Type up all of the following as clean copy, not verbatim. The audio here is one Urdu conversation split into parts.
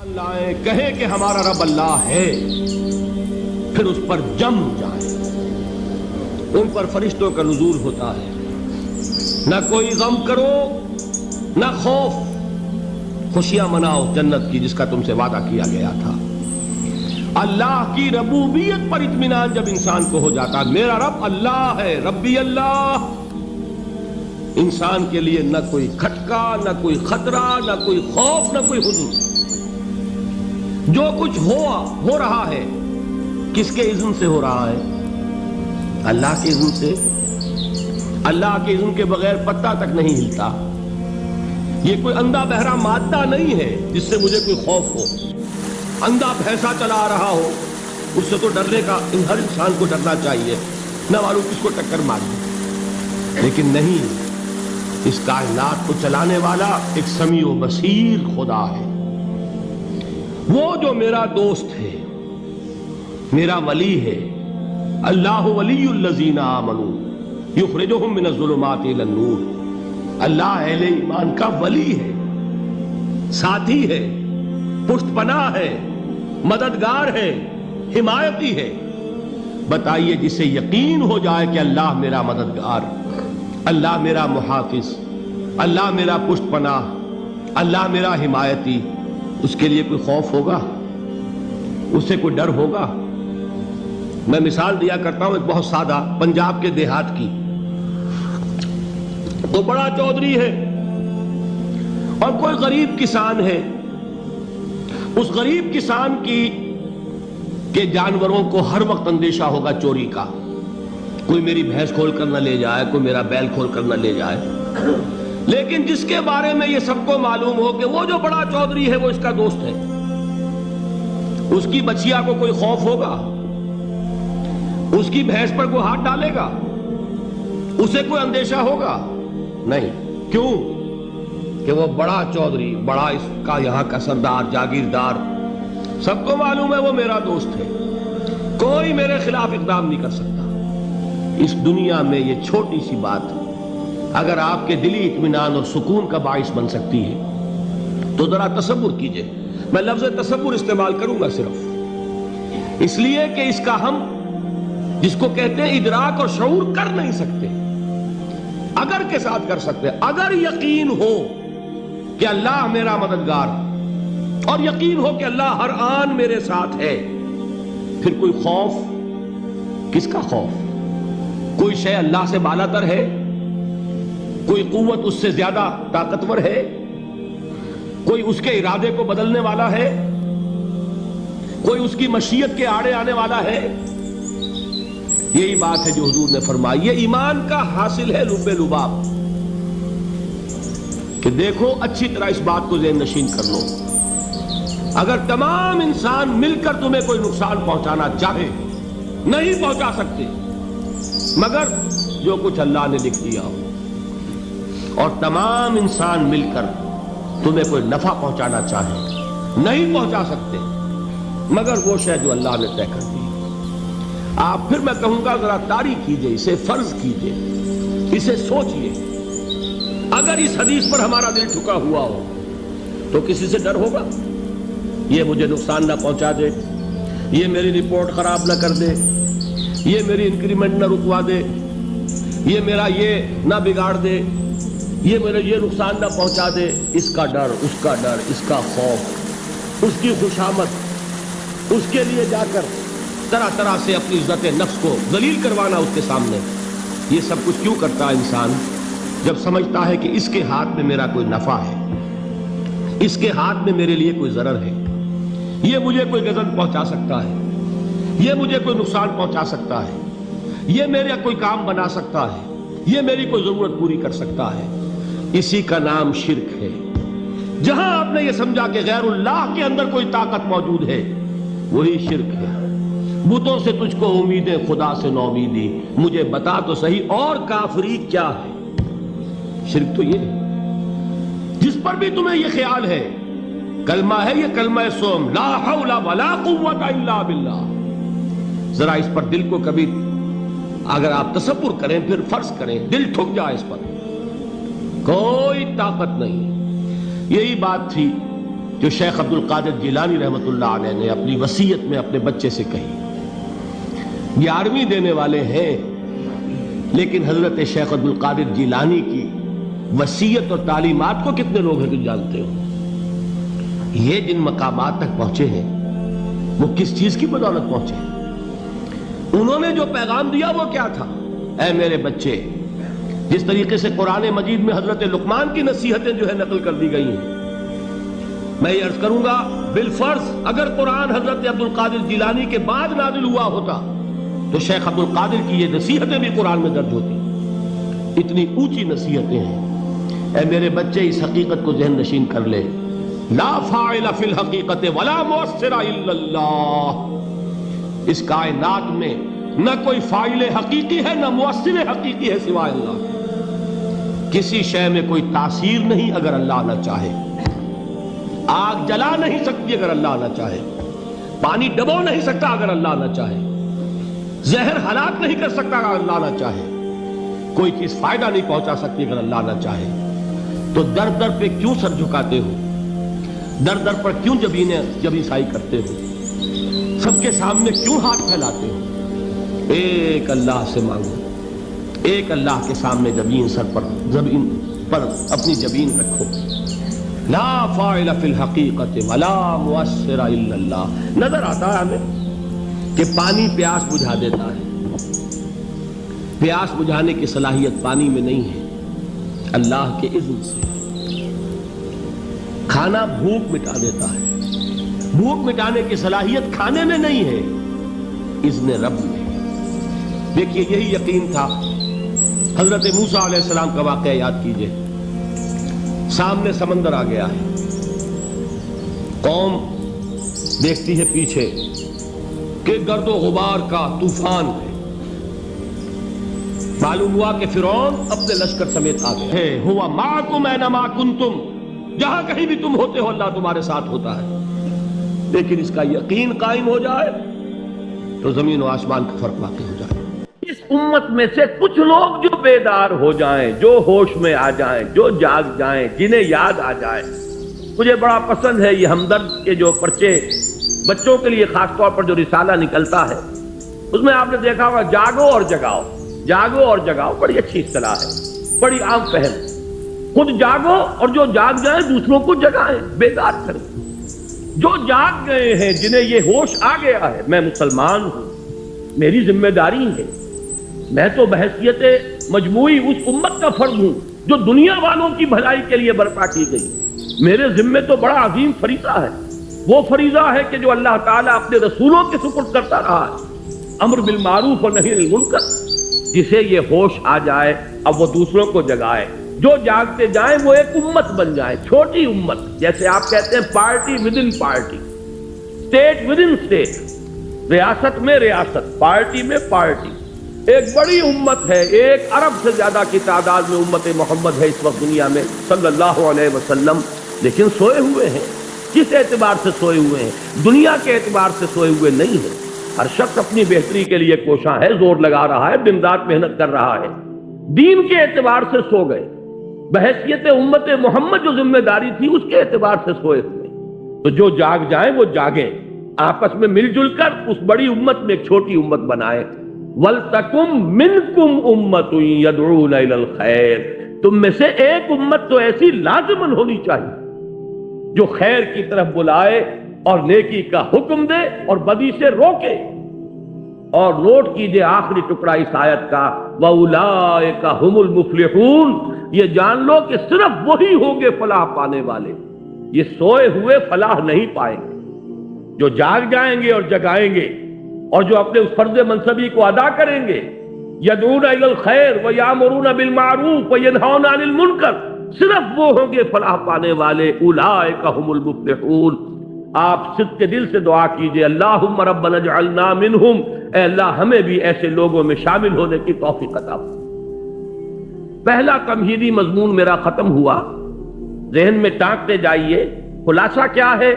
لائیں کہیں کہ ہمارا رب اللہ ہے، پھر اس پر جم جائیں۔ ان پر فرشتوں کا نزول ہوتا ہے، نہ کوئی غم کرو نہ خوف، خوشیاں مناؤ جنت کی جس کا تم سے وعدہ کیا گیا تھا۔ اللہ کی ربوبیت پر اطمینان جب انسان کو ہو جاتا، میرا رب اللہ ہے، ربی اللہ، انسان کے لیے نہ کوئی کھٹکا، نہ کوئی خطرہ، نہ کوئی خوف، نہ کوئی حزن۔ جو کچھ ہو رہا ہے کس کے اذن سے ہو رہا ہے؟ اللہ کے اذن سے۔ اللہ کے اذن کے بغیر پتہ تک نہیں ہلتا۔ یہ کوئی اندھا بہرا مادہ نہیں ہے جس سے مجھے کوئی خوف ہو۔ اندھا بھینسا چلا رہا ہو اس سے تو ڈرنے کا ہر انسان کو ڈرنا چاہیے، نہ معلوم کس کو ٹکر مارے، لیکن نہیں، اس کائنات کو چلانے والا ایک سمیع و بصیر خدا ہے۔ وہ جو میرا دوست ہے، میرا ولی ہے، اللہ ولی الذین آمنوا یخرجہم من الظلمات الی النور۔ اللہ اہل ایمان کا ولی ہے، ساتھی ہے، پشت پناہ ہے، مددگار ہے، حمایتی ہے۔ بتائیے جسے یقین ہو جائے کہ اللہ میرا مددگار، اللہ میرا محافظ، اللہ میرا پشت پناہ، اللہ میرا حمایتی، اس کے لیے کوئی خوف ہوگا؟ اس سے کوئی ڈر ہوگا؟ میں مثال دیا کرتا ہوں ایک بہت سادہ، پنجاب کے دیہات کی۔ تو بڑا چودھری ہے اور کوئی غریب کسان ہے۔ اس غریب کسان کے جانوروں کو ہر وقت اندیشہ ہوگا چوری کا، کوئی میری بھینس کھول کر نہ لے جائے، کوئی میرا بیل کھول کر نہ لے جائے۔ لیکن جس کے بارے میں یہ سب کو معلوم ہو کہ وہ جو بڑا چودھری ہے وہ اس کا دوست ہے، اس کی بچیا کو کوئی خوف ہوگا؟ اس کی بھینس پر کوئی ہاتھ ڈالے گا؟ اسے کوئی اندیشہ ہوگا؟ نہیں۔ کیوں؟ کہ وہ بڑا چودھری، بڑا اس کا یہاں کا سردار، جاگیردار، سب کو معلوم ہے وہ میرا دوست ہے، کوئی میرے خلاف اقدام نہیں کر سکتا۔ اس دنیا میں یہ چھوٹی سی بات اگر آپ کے دلی اطمینان اور سکون کا باعث بن سکتی ہے تو ذرا تصور کیجئے۔ میں لفظ تصور استعمال کروں گا صرف اس لیے کہ اس کا ہم جس کو کہتے ہیں ادراک اور شعور کر نہیں سکتے، اگر کے ساتھ کر سکتے۔ اگر یقین ہو کہ اللہ میرا مددگار اور یقین ہو کہ اللہ ہر آن میرے ساتھ ہے، پھر کوئی خوف، کس کا خوف؟ کوئی شے اللہ سے بالا تر ہے؟ کوئی قوت اس سے زیادہ طاقتور ہے؟ کوئی اس کے ارادے کو بدلنے والا ہے؟ کوئی اس کی مشیت کے آڑے آنے والا ہے؟ یہی بات ہے جو حضور نے فرمائی۔ یہ ایمان کا حاصل ہے لب لباب، کہ دیکھو اچھی طرح اس بات کو ذہن نشین کر لو، اگر تمام انسان مل کر تمہیں کوئی نقصان پہنچانا چاہے نہیں پہنچا سکتے، مگر جو کچھ اللہ نے لکھ دیا ہو، اور تمام انسان مل کر تمہیں کوئی نفع پہنچانا چاہے نہیں پہنچا سکتے، مگر وہ شے جو اللہ نے طے کر دی۔ آپ پھر میں کہوں گا ذرا طاری کیجئے، اسے فرض کیجئے، اسے سوچئے۔ اگر اس حدیث پر ہمارا دل ٹھکا ہوا ہو تو کسی سے ڈر ہوگا؟ یہ مجھے نقصان نہ پہنچا دے، یہ میری رپورٹ خراب نہ کر دے، یہ میری انکریمنٹ نہ رکوا دے، یہ میرا یہ نہ بگاڑ دے، یہ میرے یہ نقصان نہ پہنچا دے۔ اس کا ڈر، اس کا ڈر، اس کا خوف، اس کی خوشامد، اس کے لیے جا کر طرح طرح سے اپنی عزت نفس کو ذلیل کروانا اس کے سامنے۔ یہ سب کچھ کیوں کرتا ہے انسان؟ جب سمجھتا ہے کہ اس کے ہاتھ میں میرا کوئی نفع ہے، اس کے ہاتھ میں میرے لیے کوئی ضرر ہے، یہ مجھے کوئی غضب پہنچا سکتا ہے، یہ مجھے کوئی نقصان پہنچا سکتا ہے، یہ میرا کوئی کام بنا سکتا ہے، یہ میری کوئی ضرورت پوری کر سکتا ہے۔ اسی کا نام شرک ہے۔ جہاں آپ نے یہ سمجھا کہ غیر اللہ کے اندر کوئی طاقت موجود ہے، وہی شرک ہے۔ بتوں سے تجھ کو امیدیں، خدا سے نومیدی، مجھے بتا تو صحیح اور کافری کیا ہے؟ شرک تو یہ ہے۔ جس پر بھی تمہیں یہ خیال ہے، کلمہ ہے یہ کلمہ سوم، لا حول ولا قوت الا باللہ، ذرا اس پر دل کو کبھی اگر آپ تصور کریں، پھر فرض کریں، دل ٹھک جائے اس پر، کوئی طاقت نہیں۔ یہی بات تھی جو شیخ عبد القادر جیلانی رحمۃ اللہ علیہ نے اپنی وصیت میں اپنے بچے سے کہی. 11ویں دینے والے ہیں، لیکن حضرت شیخ عبد القادر جیلانی کی وصیت اور تعلیمات کو کتنے لوگ ہیں تم جانتے ہو؟ یہ جن مقامات تک پہنچے ہیں وہ کس چیز کی بدولت پہنچے ہیں؟ انہوں نے جو پیغام دیا وہ کیا تھا؟ اے میرے بچے، جس طریقے سے قرآن مجید میں حضرت لقمان کی نصیحتیں جو ہے نقل کر دی گئی ہیں، میں یہ عرض کروں گا بالفرض اگر قرآن حضرت عبد القادر جیلانی کے بعد نازل ہوا ہوتا تو شیخ عبد القادر کی یہ نصیحتیں بھی قرآن میں درج ہوتی. اتنی اونچی نصیحتیں ہیں. اے میرے بچے، اس حقیقت کو ذہن نشین کر لے، لا فاعل فی الحقیقت ولا مؤثر الا اللہ. اس کائنات میں نہ کوئی فاعل حقیقی ہے نہ مؤثر حقیقی ہے سوائے اللہ. کسی شے میں کوئی تاثیر نہیں اگر اللہ نہ چاہے. آگ جلا نہیں سکتی اگر اللہ نہ چاہے. پانی ڈبو نہیں سکتا اگر اللہ نہ چاہے. زہر ہلاک نہیں کر سکتا اگر اللہ نہ چاہے. کوئی چیز فائدہ نہیں پہنچا سکتی اگر اللہ نہ چاہے. تو در در پہ کیوں سر جھکاتے ہو؟ در در پر کیوں جبیں سائی کرتے ہو؟ سب کے سامنے کیوں ہاتھ پھیلاتے ہو؟ ایک اللہ سے مانگو. ایک اللہ کے سامنے زمین پر اپنی جبین رکھو. لا فاعل فی الحقیقت ولا مؤثر الا اللہ. نظر آتا ہے ہمیں کہ پانی پیاس بجھا دیتا ہے. پیاس بجھانے کی صلاحیت پانی میں نہیں ہے، اللہ کے اذن سے. کھانا بھوک مٹا دیتا ہے، بھوک مٹانے کی صلاحیت کھانے میں نہیں ہے، اذن رب میں. دیکھیے یہی یقین تھا. حضرت موسیٰ علیہ السلام کا واقعہ یاد کیجئے. سامنے سمندر آ گیا ہے، قوم دیکھتی ہے پیچھے کہ گرد و غبار کا طوفان ہے. معلوم ہوا کہ فرعون اپنے لشکر سمیت آ گئے. ہوا معکم اینما کنتم، جہاں کہیں بھی تم ہوتے ہو اللہ تمہارے ساتھ ہوتا ہے. لیکن اس کا یقین قائم ہو جائے تو زمین و آسمان کا فرق واقع ہو جائے. اس امت میں سے کچھ لوگ جو بیدار ہو جائیں، جو ہوش میں آ جائیں، جو جاگ جائیں، جنہیں یاد آ جائے. مجھے بڑا پسند ہے یہ ہمدرد کے جو پرچے بچوں کے لیے خاص طور پر جو رسالہ نکلتا ہے، اس میں آپ نے دیکھا ہوگا جاگو اور جگاؤ، جاگو اور جگاؤ. بڑی اچھی اصطلاح ہے، بڑی عام پہل. خود جاگو اور جو جاگ جائیں دوسروں کو جگائیں، بیدار کریں. جو جاگ گئے ہیں، جنہیں یہ ہوش آ گیا ہے میں مسلمان ہوں، میری ذمہ داری ہے، میں تو بحیثیت مجموعی اس امت کا فرد ہوں جو دنیا والوں کی بھلائی کے لیے برپا کی گئی. میرے ذمے تو بڑا عظیم فریضہ ہے. وہ فریضہ ہے کہ جو اللہ تعالیٰ اپنے رسولوں کے سپرد کرتا رہا ہے، امر بالمعروف اور نہی عن المنکر. جسے یہ ہوش آ جائے اب وہ دوسروں کو جگائے. جو جاگتے جائیں وہ ایک امت بن جائے، چھوٹی امت. جیسے آپ کہتے ہیں party with in party, state with in state, ریاست میں ریاست، پارٹی میں پارٹی. ایک بڑی امت ہے، 1 ارب سے زیادہ کی تعداد میں امت محمد ہے اس وقت دنیا میں صلی اللہ علیہ وسلم. لیکن سوئے ہوئے ہیں. کس اعتبار سے سوئے ہوئے ہیں؟ دنیا کے اعتبار سے سوئے ہوئے نہیں ہیں. ہر شخص اپنی بہتری کے لیے کوشاں ہے، زور لگا رہا ہے، دن رات محنت کر رہا ہے. دین کے اعتبار سے سو گئے، بحیثیت امت محمد جو ذمہ داری تھی اس کے اعتبار سے سوئے ہوئے. تو جو جاگ جائیں وہ جاگیں، آپس میں مل جل کر اس بڑی امت میں ایک چھوٹی امت بنائیں. وَلْتَكُمْ مِنْكُمْ أُمَّةٌ يَدْعُونَ إِلَى الْخَيْرِ. تم میں سے ایک امت تو ایسی لازماً ہونی چاہیے جو خیر کی طرف بلائے اور نیکی کا حکم دے اور بدی سے روکے. اور نوٹ کیجئے آخری ٹکڑا اس آیت کا، وَأُولَئِكَ هُمُ الْمُفْلِحُونَ. یہ جان لو کہ صرف وہی ہوں گے فلاح پانے والے. یہ سوئے ہوئے فلاح نہیں پائیں گے. جو جاگ جائیں گے اور جگائیں گے اور جو اپنے اس فرض منصبی کو ادا کریں گے، یدعون الی الخیر ویامرون بالمعروف وینہون عن المنکر، صرف وہ ہوں گے فلاح پانے والے. اولئک هم المفلحون. آپ صدق کے دل سے دعا کیجئے، اللہم ربنا اجعلنا منہم. اے اللہ ہمیں بھی ایسے لوگوں میں شامل ہونے کی توفیق عطا فرما. پہلا تمہیدی مضمون میرا ختم ہوا. ذہن میں ٹانکتے جائیے. خلاصہ کیا ہے؟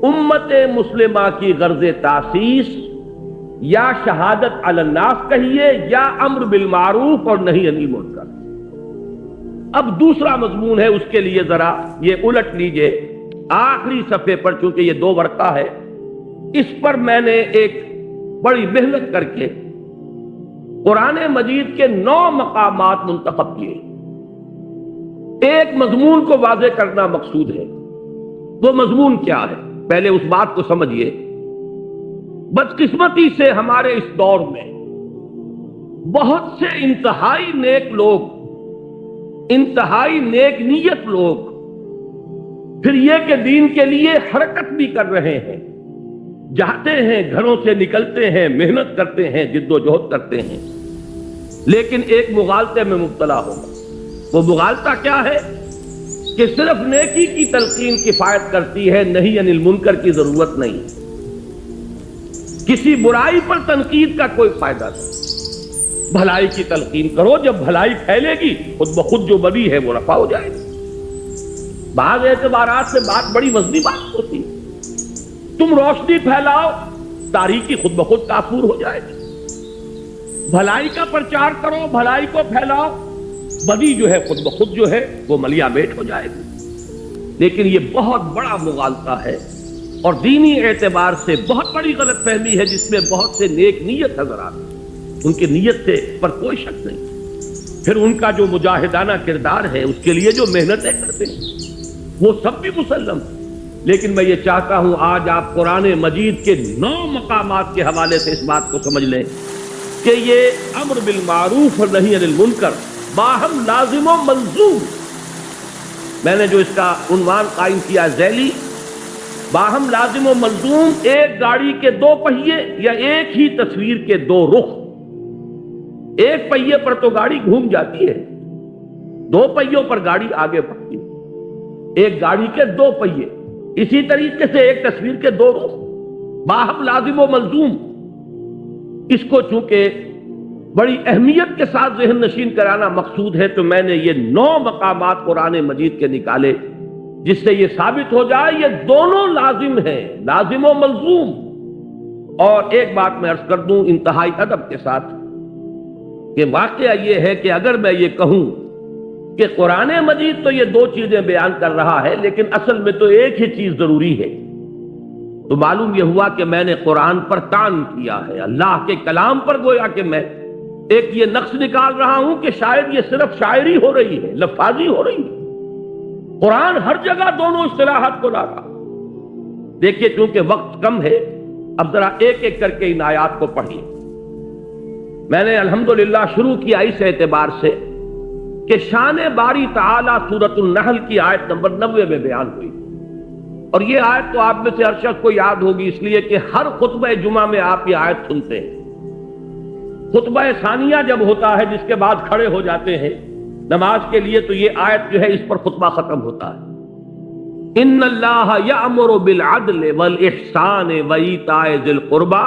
امت مسلمہ کی غرض تاسیس یا شہادت علی الناس کہیے یا امر بالمعروف اور نہی عن المنکر. اب دوسرا مضمون ہے، اس کے لیے ذرا یہ الٹ لیجئے. آخری صفحے پر، چونکہ یہ 2 ورقہ ہے، اس پر میں نے ایک بڑی محنت کر کے قرآن مجید کے 9 مقامات منتخب کیے۔ ایک مضمون کو واضح کرنا مقصود ہے۔ وہ مضمون کیا ہے؟ پہلے اس بات کو سمجھیے، بدقسمتی سے ہمارے اس دور میں بہت سے انتہائی نیک لوگ، انتہائی نیک نیت لوگ، پھر یہ کہ دین کے لیے حرکت بھی کر رہے ہیں، جاتے ہیں، گھروں سے نکلتے ہیں، محنت کرتے ہیں، جد و جہد کرتے ہیں، لیکن ایک مغالطے میں مبتلا ہوگا۔ وہ مغالطہ کیا ہے؟ کہ صرف نیکی کی تلقین کفایت کرتی ہے، نہیں انل منکر کی ضرورت نہیں، کسی برائی پر تنقید کا کوئی فائدہ نہیں، بھلائی کی تلقین کرو، جب بھلائی پھیلے گی خود بخود جو بدی ہے وہ رفع ہو جائے گی۔ بعض اعتبارات سے بات بڑی وزنی بات ہوتی ہے، تم روشنی پھیلاؤ، تاریکی خود بخود کافور ہو جائے گی، بھلائی کا پرچار کرو، بھلائی کو پھیلاؤ، بدی جو ہے خود بخود جو ہے وہ ملیا میٹ ہو جائے گی۔ لیکن یہ بہت بڑا مغالطہ ہے اور دینی اعتبار سے بہت بڑی غلط فہمی ہے، جس میں بہت سے نیک نیت حضرات، ان کی نیت سے پر کوئی شک نہیں، پھر ان کا جو مجاہدانہ کردار ہے، اس کے لیے جو محنتیں کرتے ہیں وہ سب بھی مسلم ہے۔ لیکن میں یہ چاہتا ہوں آج آپ قرآن مجید کے 9 مقامات کے حوالے سے اس بات کو سمجھ لیں کہ یہ امر بالمعروف اور نہی عن المنکر باہم لازم و ملزوم، میں نے جو اس کا عنوان قائم کیا ذیلی، باہم لازم و ملزوم، ایک گاڑی کے 2 پہیے یا ایک ہی تصویر کے 2 رخ۔ ایک پہیے پر تو گاڑی گھوم جاتی ہے، 2 پہیوں پر گاڑی آگے بڑھتی ہے، ایک گاڑی کے 2 پہیے، اسی طریقے سے ایک تصویر کے 2 رخ، باہم لازم و ملزوم۔ اس کو چونکہ بڑی اہمیت کے ساتھ ذہن نشین کرانا مقصود ہے، تو میں نے یہ 9 مقامات قرآن مجید کے نکالے، جس سے یہ ثابت ہو جائے یہ دونوں لازم ہیں، لازم و ملزوم۔ اور ایک بات میں عرض کر دوں انتہائی ادب کے ساتھ کہ واقعہ یہ ہے کہ اگر میں یہ کہوں کہ قرآن مجید تو یہ 2 چیزیں بیان کر رہا ہے، لیکن اصل میں تو ایک ہی چیز ضروری ہے، تو معلوم یہ ہوا کہ میں نے قرآن پر طعن کیا ہے، اللہ کے کلام پر گویا کہ میں ایک یہ نقص نکال رہا ہوں کہ شاید یہ صرف شاعری ہو رہی ہے، لفاظی ہو رہی ہے۔ قرآن ہر جگہ دونوں اصطلاحات کو لا رہا۔ دیکھیے چونکہ وقت کم ہے، اب ذرا ایک ایک کر کے ان آیات کو پڑھیے۔ میں نے الحمدللہ شروع کیا اس اعتبار سے کہ شان باری تعالی سورۃ النحل کی آیت نمبر 90 میں بیان ہوئی، اور یہ آیت تو آپ میں سے ہر شخص کو یاد ہوگی، اس لیے کہ ہر خطبہ جمعہ میں آپ یہ آیت سنتے ہیں۔ خطبہ ثانیہ جب ہوتا ہے، جس کے بعد کھڑے ہو جاتے ہیں نماز کے لیے، تو یہ آیت جو ہے اس پر خطبہ ختم ہوتا ہے۔ ان اللہ یأمر بالعدل والاحسان وایتاء ذی القربى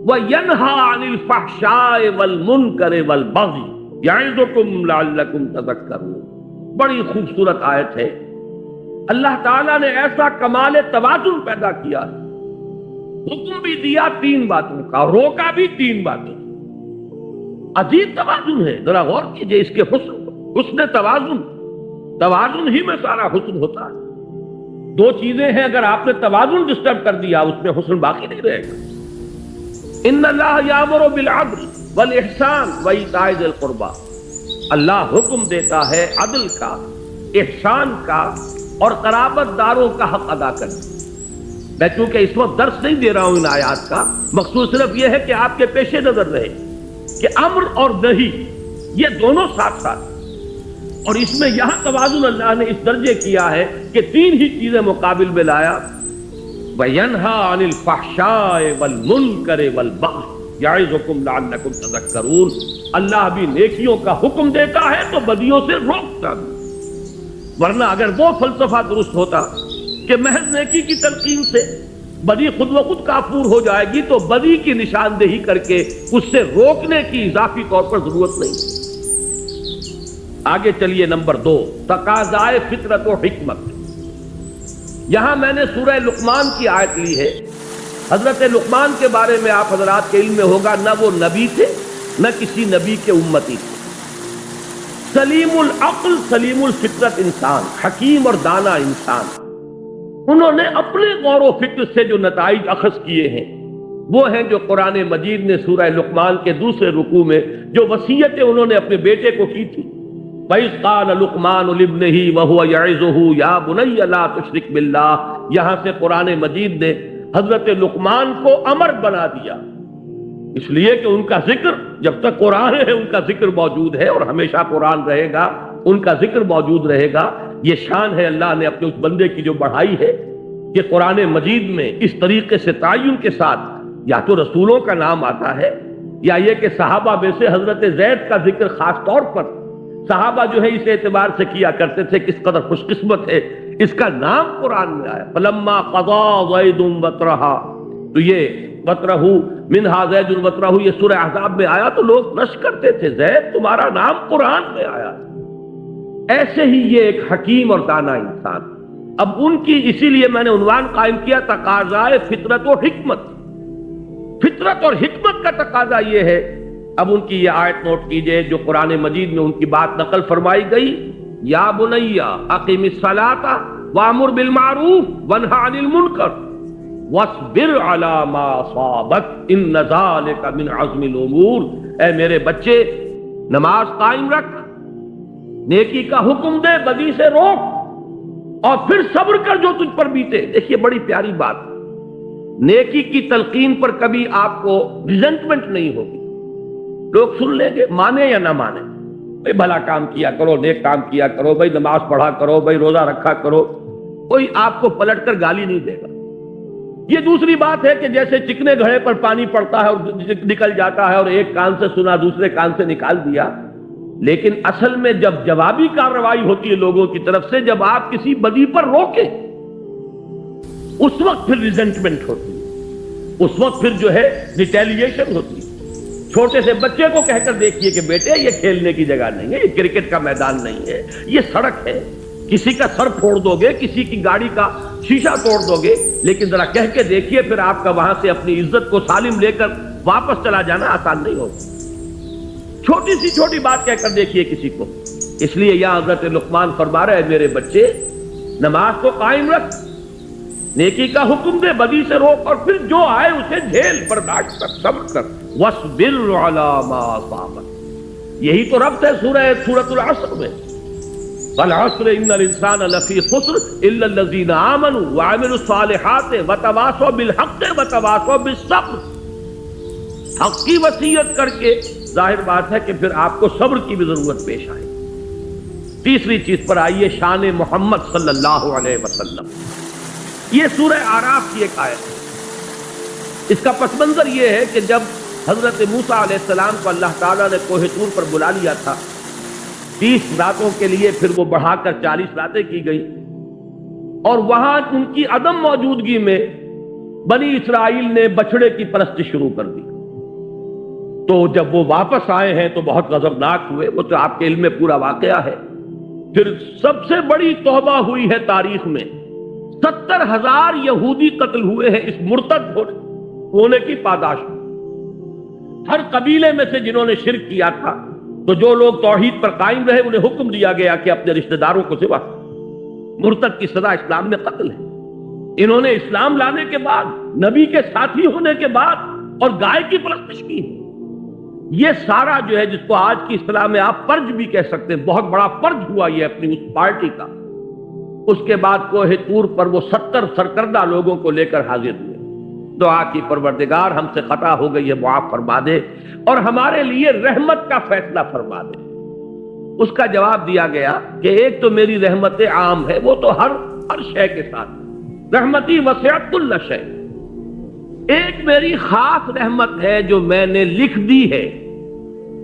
وینہی عن الفحشاء والمنکر والبغی یعظکم لعلکم تذکرون۔ بڑی خوبصورت آیت ہے۔ اللہ تعالیٰ نے ایسا کمال توازن پیدا کیا ہے، حکم بھی دیا 3 باتوں کا، روکا بھی 3 باتوں کا۔ عجیب توازن ہے، ذرا غور کیجئے اس کے حسن توازن ہی میں سارا حسن ہوتا ہے۔ 2 چیزیں ہیں، اگر آپ نے توازن ڈسٹرب کر دیا اس میں حسن باقی نہیں رہے گا۔ ان اللہ یامر بالعدل والاحسان وایتاء ذی القربى، اللہ حکم دیتا ہے عدل کا، احسان کا اور قرابت داروں کا حق ادا کرنے۔ میں چونکہ اس وقت درس نہیں دے رہا ہوں ان آیات کا، مقصود صرف یہ ہے کہ آپ کے پیش نظر رہے کہ امر اور نہی یہ دونوں ساتھ ساتھ، اور اس میں یہاں توازن اللہ نے اس درجے کیا ہے کہ 3 ہی چیزیں مقابل میں لایا۔ وَيَنْهَا عَنِ الْفَحْشَاءِ وَالْمُنْكَرِ وَالْبَغْيِ يَعِظُكُمْ لَعَلَّكُمْ تَذَكَّرُونَ۔ اللہ بھی نیکیوں کا حکم دیتا ہے تو بدیوں سے روکتا بھی، ورنہ اگر وہ فلسفہ درست ہوتا کہ محض نیکی کی تلقین سے بدی خود بخود کافور ہو جائے گی، تو بدی کی نشاندہی کر کے اس سے روکنے کی اضافی طور پر ضرورت نہیں۔ آگے چلیے، نمبر 2، تقاضائے فطرت و حکمت۔ یہاں میں نے سورہ لقمان کی آیت لی ہے۔ حضرت لقمان کے بارے میں آپ حضرات کے علم میں ہوگا، نہ وہ نبی تھے نہ کسی نبی کے امتی تھے، سلیم العقل سلیم الفطرت انسان، حکیم اور دانا انسان، انہوں نے اپنے غور و فکر سے جو نتائج اخذ کیے ہیں وہ ہیں جو قرآن مجید نے سورہ لقمان کے دوسرے رکوع میں جو وصیتیں انہوں نے اپنے بیٹے کو کی تھی، وَإِذْ قَالَ لُقْمَانُ لِابْنِهِ وَهُوَ يَعِظُهُ يَا بُنَيَّ لَا تُشْرِكْ بِاللَّهِ، یہاں سے قرآن مجید نے حضرت لقمان کو امر بنا دیا، اس لیے کہ ان کا ذکر جب تک قرآن ہے ان کا ذکر موجود ہے اور ہمیشہ قرآن رہے گا، ان کا ذکر موجود رہے گا۔ یہ شان ہے اللہ نے اپنے اس بندے کی جو بڑھائی ہے کہ قرآن مجید میں اس طریقے سے تعین کے ساتھ یا تو رسولوں کا نام آتا ہے یا یہ کہ صحابہ میں سے حضرت زید کا ذکر خاص طور پر صحابہ جو ہے اس اعتبار سے کیا کرتے تھے کس قدر خوش قسمت ہے اس کا نام قرآن میں آیا۔ فلما قضا زید وطرہا، تو یہ وطرہ منہا زید وطرہ یہ سورہ احزاب میں آیا تو لوگ رش کرتے تھے زید تمہارا نام قرآن میں آیا۔ ایسے ہی یہ ایک حکیم اور دانا انسان، اب ان کی اسی لیے میں نے عنوان قائم کیا تقاضائے فطرت و حکمت۔ فطرت اور حکمت کا تقاضا یہ ہے، اب ان کی یہ آیت نوٹ کیجئے جو قرآن مجید میں ان کی بات نقل فرمائی گئی، یا بنی اقم الصلاۃ وامر بالمعروف وانہ عن المنکر واصبر علی ما اصابک ان ذلک من عزم الامور، اے میرے بچے نماز قائم رکھ، نیکی کا حکم دے، بدی سے روک، اور پھر صبر کر جو تجھ پر بیتے۔ دیکھیے بڑی پیاری بات، نیکی کی تلقین پر کبھی آپ کو ریزنٹمنٹ نہیں ہوگی، لوگ سن لیں گے مانے یا نہ مانے، بھائی بھلا کام کیا کرو، نیک کام کیا کرو، بھائی نماز پڑھا کرو، بھائی روزہ رکھا کرو، کوئی آپ کو پلٹ کر گالی نہیں دے گا۔ یہ دوسری بات ہے کہ جیسے چکنے گھڑے پر پانی پڑتا ہے اور نکل جاتا ہے اور ایک کان سے سنا دوسرے کان سے نکال دیا، لیکن اصل میں جب جوابی کارروائی ہوتی ہے لوگوں کی طرف سے، جب آپ کسی بدی پر روکیں اس وقت پھر ریزنٹمنٹ ہوتی ہے، اس وقت پھر جو ہے ریٹیلیشن ہوتی ہے۔ چھوٹے سے بچے کو کہہ کر دیکھیے کہ بیٹے یہ کھیلنے کی جگہ نہیں ہے، یہ کرکٹ کا میدان نہیں ہے، یہ سڑک ہے، کسی کا سر پھوڑ دو گے، کسی کی گاڑی کا شیشہ توڑ دو گے، لیکن ذرا کہہ کے دیکھیے پھر آپ کا وہاں سے اپنی عزت کو سالم لے کر واپس چلا جانا آسان نہیں ہوگا۔ چھوٹی سی چھوٹی بات کہہ کر دیکھیے کسی کو، اس لیے یہاں حضرت لقمان فرما رہے ہیں میرے بچے نماز کو قائم رکھ، نیکی کا حکم دے، بدی سے روک، اور پھر جو آئے اسے جھیل، برداشت کر، صبر کر، وَاصْبِرْ عَلَىٰ مَا أَصَابَكَ۔ یہی تو ربط ہے سورۃ العصر میں، وَالْعَصْرِ إِنَّ الْإِنسَانَ لَفِي خُسْرٍ إِلَّا الَّذِينَ آمَنُوا وَعَمِلُوا الصَّالِحَاتِ وَتَوَاصَوْا بِالْحَقِّ وَتَوَاصَوْا بِالصَّبْرِ۔ حق کی وصیت کر کے ظاہر بات ہے کہ پھر آپ کو صبر کی بھی ضرورت پیش آئے۔ تیسری چیز پر آئیے، شان محمد صلی اللہ علیہ وسلم۔ یہ سورہ اعراف کی ایک آیت ہے، اس کا پس منظر یہ ہے کہ جب حضرت موسیٰ علیہ السلام کو اللہ تعالیٰ نے کوہ طور پر بلا لیا تھا 30 راتوں کے لیے، پھر وہ بڑھا کر 40 راتیں کی گئی، اور وہاں ان کی عدم موجودگی میں بنی اسرائیل نے بچڑے کی پرست شروع کر دی۔ تو جب وہ واپس آئے ہیں تو بہت غضبناک ہوئے، وہ تو آپ کے علم میں پورا واقعہ ہے۔ پھر سب سے بڑی توبہ ہوئی ہے تاریخ میں، 70,000 یہودی قتل ہوئے ہیں اس مرتد ہونے کی پاداش میں۔ ہر قبیلے میں سے جنہوں نے شرک کیا تھا، تو جو لوگ توحید پر قائم رہے انہیں حکم دیا گیا کہ اپنے رشتہ داروں کو ذبح کرو۔ مرتد کی سزا اسلام میں قتل ہے۔ انہوں نے اسلام لانے کے بعد، نبی کے ساتھی ہونے کے بعد، اور گائے کی پرستش کی، یہ سارا جو ہے جس کو آج کی اصطلاح میں آپ فرج بھی کہہ سکتے ہیں، بہت بڑا فرج ہوا یہ اپنی اس پارٹی کا۔ اس کے بعد کوہ طور پر وہ 70 سرکردہ لوگوں کو لے کر حاضر ہوئے، دعا کی پروردگار ہم سے خطا ہو گئی ہے معاف فرما دے اور ہمارے لیے رحمت کا فیصلہ فرما دے۔ اس کا جواب دیا گیا کہ ایک تو میری رحمت عام ہے، وہ تو ہر شے کے ساتھ، رحمتی وسعت کل شے۔ ایک میری خاص رحمت ہے جو میں نے لکھ دی ہے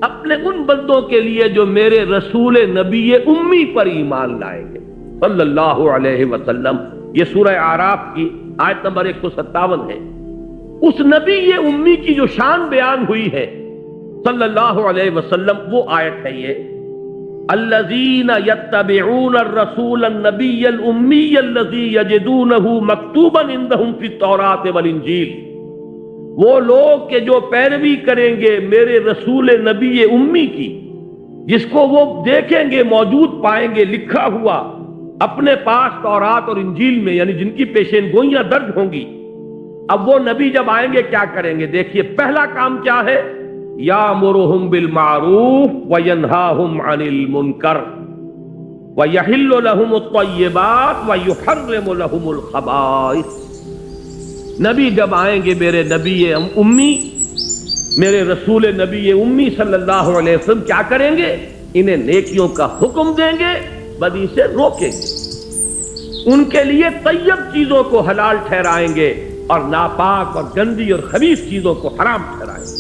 اپنے ان بندوں کے لیے جو میرے رسول نبی امی پر ایمان لائیں گے صلی اللہ علیہ وسلم۔ یہ سورہ اعراف کی آیت نمبر 157 ہے۔ اس نبی امی کی جو شان بیان ہوئی ہے صلی اللہ علیہ وسلم، وہ آیت ہے یہ، الذین یتبعون الرسول النبی الامی الذی یجدونہ مکتوبا عندہم فی التوراۃ والانجیل۔ وہ لوگ کہ جو پیروی کریں گے میرے رسول نبی امی کی، جس کو وہ دیکھیں گے، موجود پائیں گے لکھا ہوا اپنے پاس تورات اور انجیل میں یعنی جن کی پیشین گوئیاں درج ہوں گی، اب وہ نبی جب آئیں گے کیا کریں گے؟ دیکھیے پہلا کام کیا ہے، یامرہم بالمعروف وینہاہم عن المنکر ویحل لہم الطیبات ویحرم لہم الخبائث۔ نبی جب آئیں گے میرے نبی امی، میرے رسول نبی امی صلی اللہ علیہ وسلم کیا کریں گے؟ انہیں نیکیوں کا حکم دیں گے، بدی سے روکیں گے، ان کے لیے طیب چیزوں کو حلال ٹھہرائیں گے اور ناپاک اور گندی اور خبیث چیزوں کو حرام ٹھہرائیں گے۔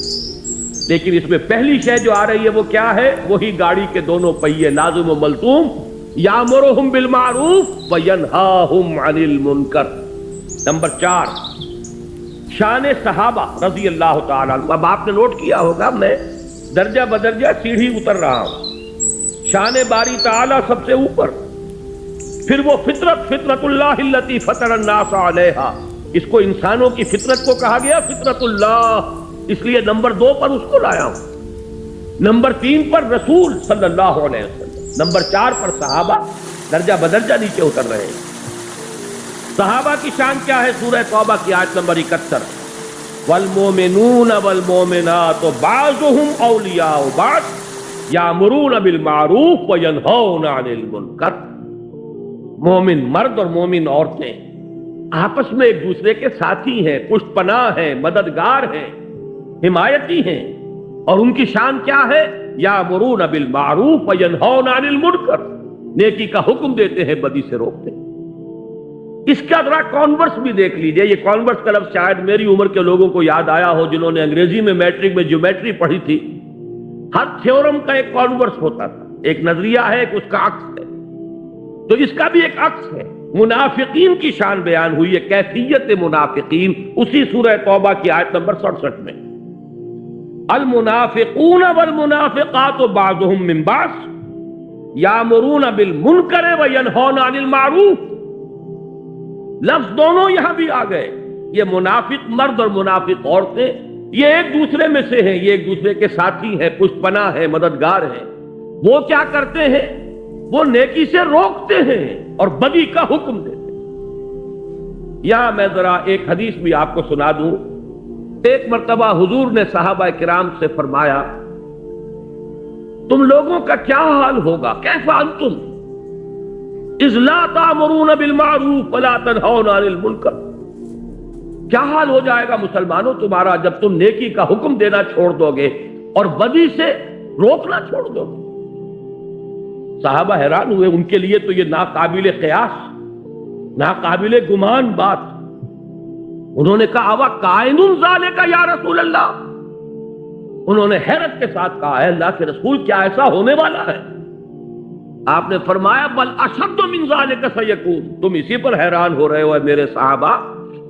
لیکن اس میں پہلی شے جو آ رہی ہے وہ کیا ہے؟ وہی گاڑی کے دونوں پہیے لازم و ملزوم، یامرہم بالمعروف وینہاہم عن المنکر۔ نمبر 4، شان صحابہ رضی اللہ تعالیٰ عنہ۔ اب آپ نے نوٹ کیا ہوگا میں درجہ بدرجہ سیڑھی اتر رہا ہوں، شان باری تعالیٰ سب سے اوپر، پھر وہ فطرت اللہ التی فطر الناس علیہا، اس کو انسانوں کی فطرت کو کہا گیا فطرت اللہ، اس لیے نمبر 2 پر اس کو لایا ہوں، نمبر 3 پر رسول صلی اللہ علیہ وسلم، نمبر 4 پر صحابہ، درجہ بدرجہ نیچے اتر رہے ہیں۔ صحابہ کی شان کیا ہے؟ سورہ توبہ کی آیت نمبر 71، والمومنون والمومنات بعضهم اولیاء بعض یامرون بالمعروف وینہون عن المنکر۔ مومن مرد اور مومن عورتیں آپس میں ایک دوسرے کے ساتھی ہیں، پشت پناہ ہیں، مددگار ہیں، حمایتی ہیں، اور ان کی شان کیا ہے؟ یامرون بالمعروف وینہون عن المنکر، نیکی کا حکم دیتے ہیں، بدی سے روکتے ہیں۔ اس کا ذرا کانورس بھی دیکھ لیجئے، یہ کانورس کا لفظ شاید میری عمر کے لوگوں کو یاد آیا ہو جنہوں نے انگریزی میں میٹرک میں جیومیٹری پڑھی تھی۔ ہر تھیورم کا ایک کانورس ہوتا تھا، ایک نظریہ ہے، ایک اس کا عکس ہے، تو اس کا بھی ایک عکس ہے۔ منافقین کی شان بیان ہوئی ہے، کیفیت منافقین، اسی سورہ توبہ کی آیت نمبر 67 میں، المنافقون والمنافقات بعضهم من بعض یامرون بالمنکر وینہون عن المعروف۔ لفظ دونوں یہاں بھی آ گئے، یہ منافق مرد اور منافق عورتیں یہ ایک دوسرے میں سے ہیں، یہ ایک دوسرے کے ساتھی ہیں، پشت پناہ ہیں، مددگار ہیں۔ وہ کیا کرتے ہیں؟ وہ نیکی سے روکتے ہیں اور بدی کا حکم دیتے ہیں۔ یہاں میں ذرا ایک حدیث بھی آپ کو سنا دوں۔ ایک مرتبہ حضور نے صحابہ کرام سے فرمایا، تم لوگوں کا کیا حال ہوگا؟ کیف انتم اذ لا تأمرون بالمعروف ولا تنہون عن المنکر؟ کیا حال ہو جائے گا مسلمانوں تمہارا جب تم نیکی کا حکم دینا چھوڑ دو گے اور بدی سے روکنا چھوڑ دو گے؟ صحابہ حیران ہوئے، ان کے لیے تو یہ ناقابل قیاس، ناقابل گمان بات۔ انہوں نے کہا اوا کائن ذالک یا رسول اللہ، انہوں نے حیرت کے ساتھ کہا ہے اللہ کے رسول کیا ایسا ہونے والا ہے؟ آپ نے فرمایا بل اشد من ذالک سیکون، تم اسی پر حیران ہو رہے ہو اے میرے صحابہ،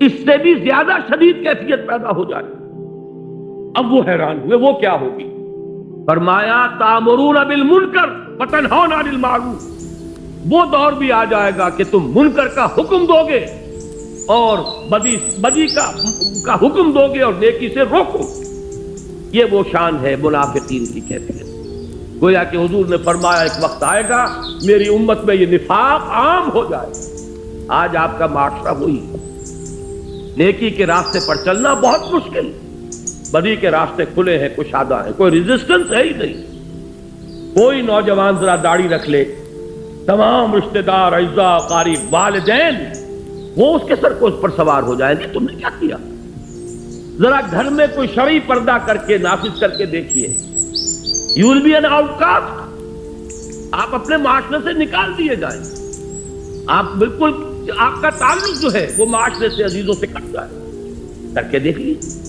اس سے بھی زیادہ شدید کیفیت پیدا ہو جائے۔ اب وہ حیران ہوئے، وہ کیا ہوگی؟ فرمایا تامرون بالمنکر وتنہون عن المعروف، وہ دور بھی آ جائے گا کہ تم منکر کا حکم دو گے اور بدی کا حکم دو گے اور نیکی سے روکو۔ یہ وہ شان ہے منافقین کی کیفیت۔ گویا کہ حضور نے فرمایا ایک وقت آئے گا میری امت میں یہ نفاق عام ہو جائے گا۔ آج آپ کا معاشرہ وہی ہے، نیکی کے راستے پر چلنا بہت مشکل، بدی کے راستے کھلے ہیں، کشادہ ہیں، کوئی ریزسٹنس ہے ہی نہیں۔ کوئی نوجوان ذرا داڑھی رکھ لے، تمام رشتہ دار، اعزاء، قریب، والدین وہ اس کے سر کو اس پر سوار ہو جائیں گے، تم نے کیا کیا؟ ذرا گھر میں کوئی شرعی پردہ کر کے نافذ کر کے دیکھیے، you will be an out cast, آپ اپنے معاشرے سے نکال دیے جائیں، آپ بالکل آپ کا تعلق جو ہے وہ معاشرے سے عزیزوں سے کٹ جائے، کر کے دیکھ لیجیے۔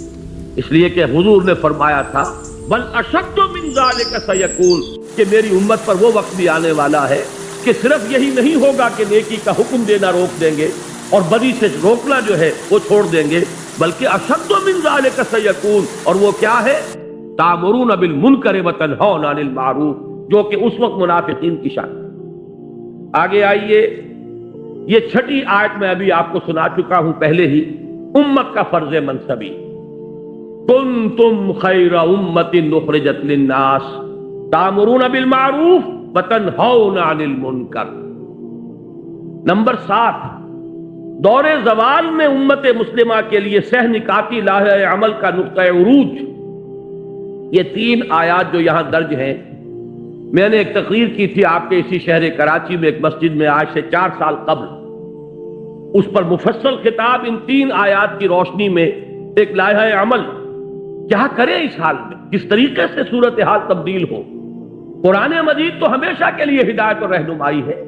اس لیے کہ حضور نے فرمایا تھا بل اشد من ذالک سیکون، کہ میری امت پر وہ وقت بھی آنے والا ہے کہ صرف یہی نہیں ہوگا کہ نیکی کا حکم دینا روک دیں گے اور بدی سے روکنا جو ہے وہ چھوڑ دیں گے، بلکہ اشد من ذالک سیکون، اور وہ کیا ہے؟ تامرون بالمنکر وتنہون عن المعروف، جو کہ اس وقت منافقین کی شان۔ آگے آئیے، یہ 6 آیت میں ابھی آپ کو سنا چکا ہوں پہلے ہی، امت کا فرض منصبی، کنتم خیر امت اخرجت للناس تامرون بالمعروف وتنہون عن المنکر۔ نمبر 7، دور زوال میں امت مسلمہ کے لیے سہ نکاتی لاہ عمل کا نقطہ عروج، یہ 3 آیات جو یہاں درج ہیں. میں نے ایک تقریر کی تھی آپ کے اسی شہر کراچی میں ایک مسجد میں آج سے 4 سال قبل. اس پر مفصل خطاب ان 3 آیات کی روشنی میں ایک لائحہ عمل کیا کرے اس حال میں، کس طریقے سے صورتحال تبدیل ہو. قرآن مجید تو ہمیشہ کے لیے ہدایت اور رہنمائی ہے،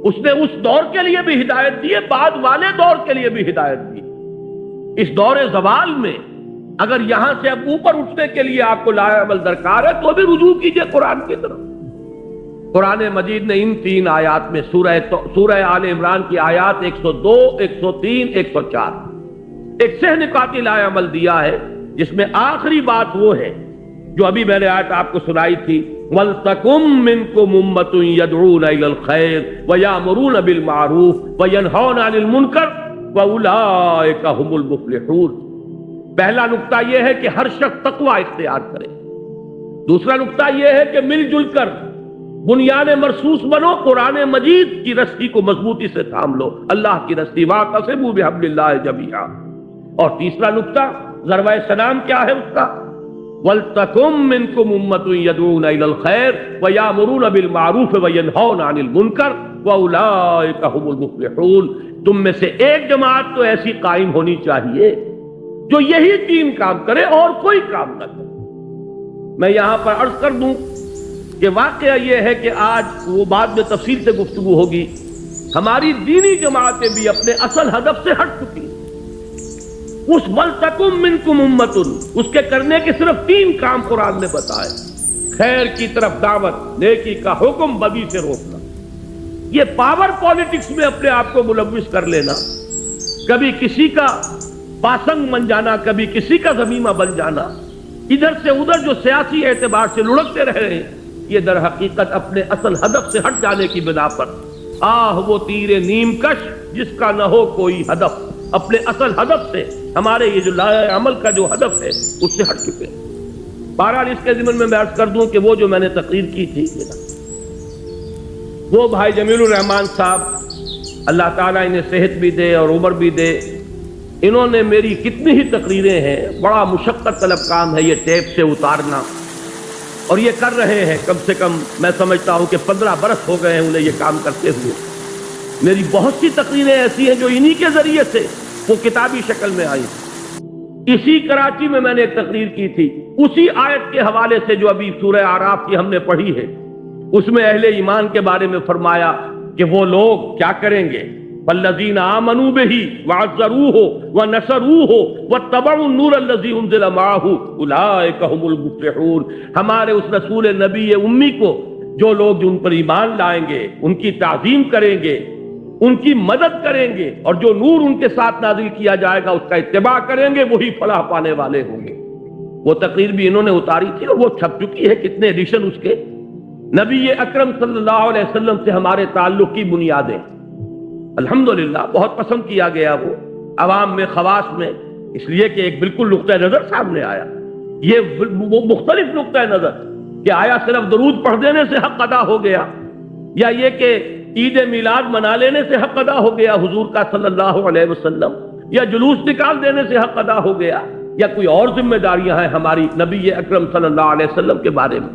اس نے اس دور کے لیے بھی ہدایت دی ہے، بعد والے دور کے لیے بھی ہدایت دی. اس دور زوال میں اگر یہاں سے اب اوپر اٹھنے کے لیے آپ کو لائحہ عمل درکار ہے تو بھی رجوع کیجئے قرآن کی طرف. قرآن مجید نے ان 3 آیات میں سورہ آل عمران کی آیات 102، 103، 104 ایک سہ نکاتی لائحہ عمل دیا ہے، جس میں آخری بات وہ ہے جو ابھی میں نے آیت آپ کو سنائی تھی، وَلْتَكُمْ مِنْكُمْ أُمَّةٌ يَدْعُونَ إِلَى الْخَيْرِ وَيَأْمُرُونَ بِالْمَعْرُوفِ وَيَنْهَوْنَ عَنِ الْمُنْكَرِ وَأُولَئِكَ هُمُ الْمُفْلِحُونَ. پہلا نقطہ یہ ہے کہ ہر شخص تقوی اختیار کرے. دوسرا نقطہ یہ ہے کہ مل جل کر بنیاد مرصوص بنو، قرآن مجید کی رسی کو مضبوطی سے تھام لو، اللہ کی رسی، وَاعْتَصِمُوا بِحَبْلِ اللَّهِ جَمِيعًا. اور تیسرا نقطہ ضربہ سلام کیا ہے اس کا، وَلْتَكُمْ مِنْكُمْ أُمَّةٌ يَدْعُونَ إِلَى الْخَيْرِ وَيَأْمُرُونَ بِالْمَعْرُوفِ وَيَنْهَوْنَ عَنِ الْمُنْكَرِ وَأُولَئِكَ هُمُ الْمُفْلِحُونَ. تم میں سے ایک جماعت تو ایسی قائم ہونی چاہیے جو یہی 3 کام کرے اور کوئی کام نہ کرے. میں یہاں پر عرض کر دوں کہ واقعہ یہ ہے کہ آج وہ بعد میں تفصیل سے گفتگو ہوگی، ہماری دینی جماعتیں بھی اپنے اصل ہدف سے ہٹ چکی ہیں. اس وَلْتَكُمْ مِنْكُمْ أُمَّةٌ اس کے کرنے کے صرف 3 کام قرآن نے بتائے، خیر کی طرف دعوت، نیکی کا حکم، بدی سے روکنا. یہ پاور پالیٹکس میں اپنے آپ کو ملوث کر لینا، کبھی کسی کا پاسنگ بن جانا، کبھی کسی کا ضمیمہ بن جانا، ادھر سے ادھر جو سیاسی اعتبار سے لڑکتے رہے ہیں، یہ در حقیقت اپنے اصل ہدف سے ہٹ جانے کی بنا پر وہ تیر نیم کش جس کا نہ ہو کوئی ہدف، اپنے اصل ہدف سے، ہمارے یہ جو لائحہ عمل کا جو ہدف ہے اس سے ہٹ چکے ہیں. بہرحال اس کے ضمن میں عرض کر دوں کہ وہ جو میں نے تقریر کی تھی، وہ بھائی جمیل الرحمان صاحب، اللہ تعالیٰ انہیں صحت بھی دے اور عمر بھی دے، انہوں نے میری کتنی ہی تقریریں ہیں، بڑا مشقت طلب کام ہے یہ ٹیپ سے اتارنا، اور یہ کر رہے ہیں. کم سے کم میں سمجھتا ہوں کہ 15 برس ہو گئے ہیں انہیں یہ کام کرتے ہوئے. میری بہت سی تقریریں ایسی ہیں جو انہی کے ذریعے سے وہ کتابی شکل میں آئی. اسی کراچی میں نے ایک تقریر کی تھی اسی آیت کے حوالے سے جو ابھی سورہ اعراف کی ہم نے پڑھی ہے. اس میں اہل ایمان کے بارے میں فرمایا کہ وہ لوگ کیا کریں گے، والذین آمنوا بہ وعزروہ ونصروہ واتبعوا النور الذی انزل معہ اولئک هم المفلحون. ہمارے اس رسول نبی امی کو جو لوگ ان پر ایمان لائیں گے، ان کی تعظیم کریں گے، ان کی مدد کریں گے، اور جو نور ان کے ساتھ نازل کیا جائے گا اس کا اتباع کریں گے، وہی فلاح پانے والے ہوں گے. وہ تقریر بھی انہوں نے اتاری تھی اور وہ چھپ چکی ہے، کتنے ایڈیشن اس کے. نبی اکرم صلی اللہ علیہ وسلم سے ہمارے تعلق کی بنیادیں الحمدللہ بہت پسند کیا گیا، وہ عوام میں، خواص میں، اس لیے کہ ایک بالکل نقطہ نظر سامنے آیا. یہ وہ مختلف نقطہ نظر کہ آیا صرف درود پڑھ دینے سے حق ادا ہو گیا، یا یہ کہ عید میلاد منا لینے سے حق ادا ہو گیا حضور کا صلی اللہ علیہ وسلم، یا جلوس نکال دینے سے حق ادا ہو گیا، یا کوئی اور ذمہ داریاں ہیں ہماری نبی اکرم صلی اللہ علیہ وسلم کے بارے میں.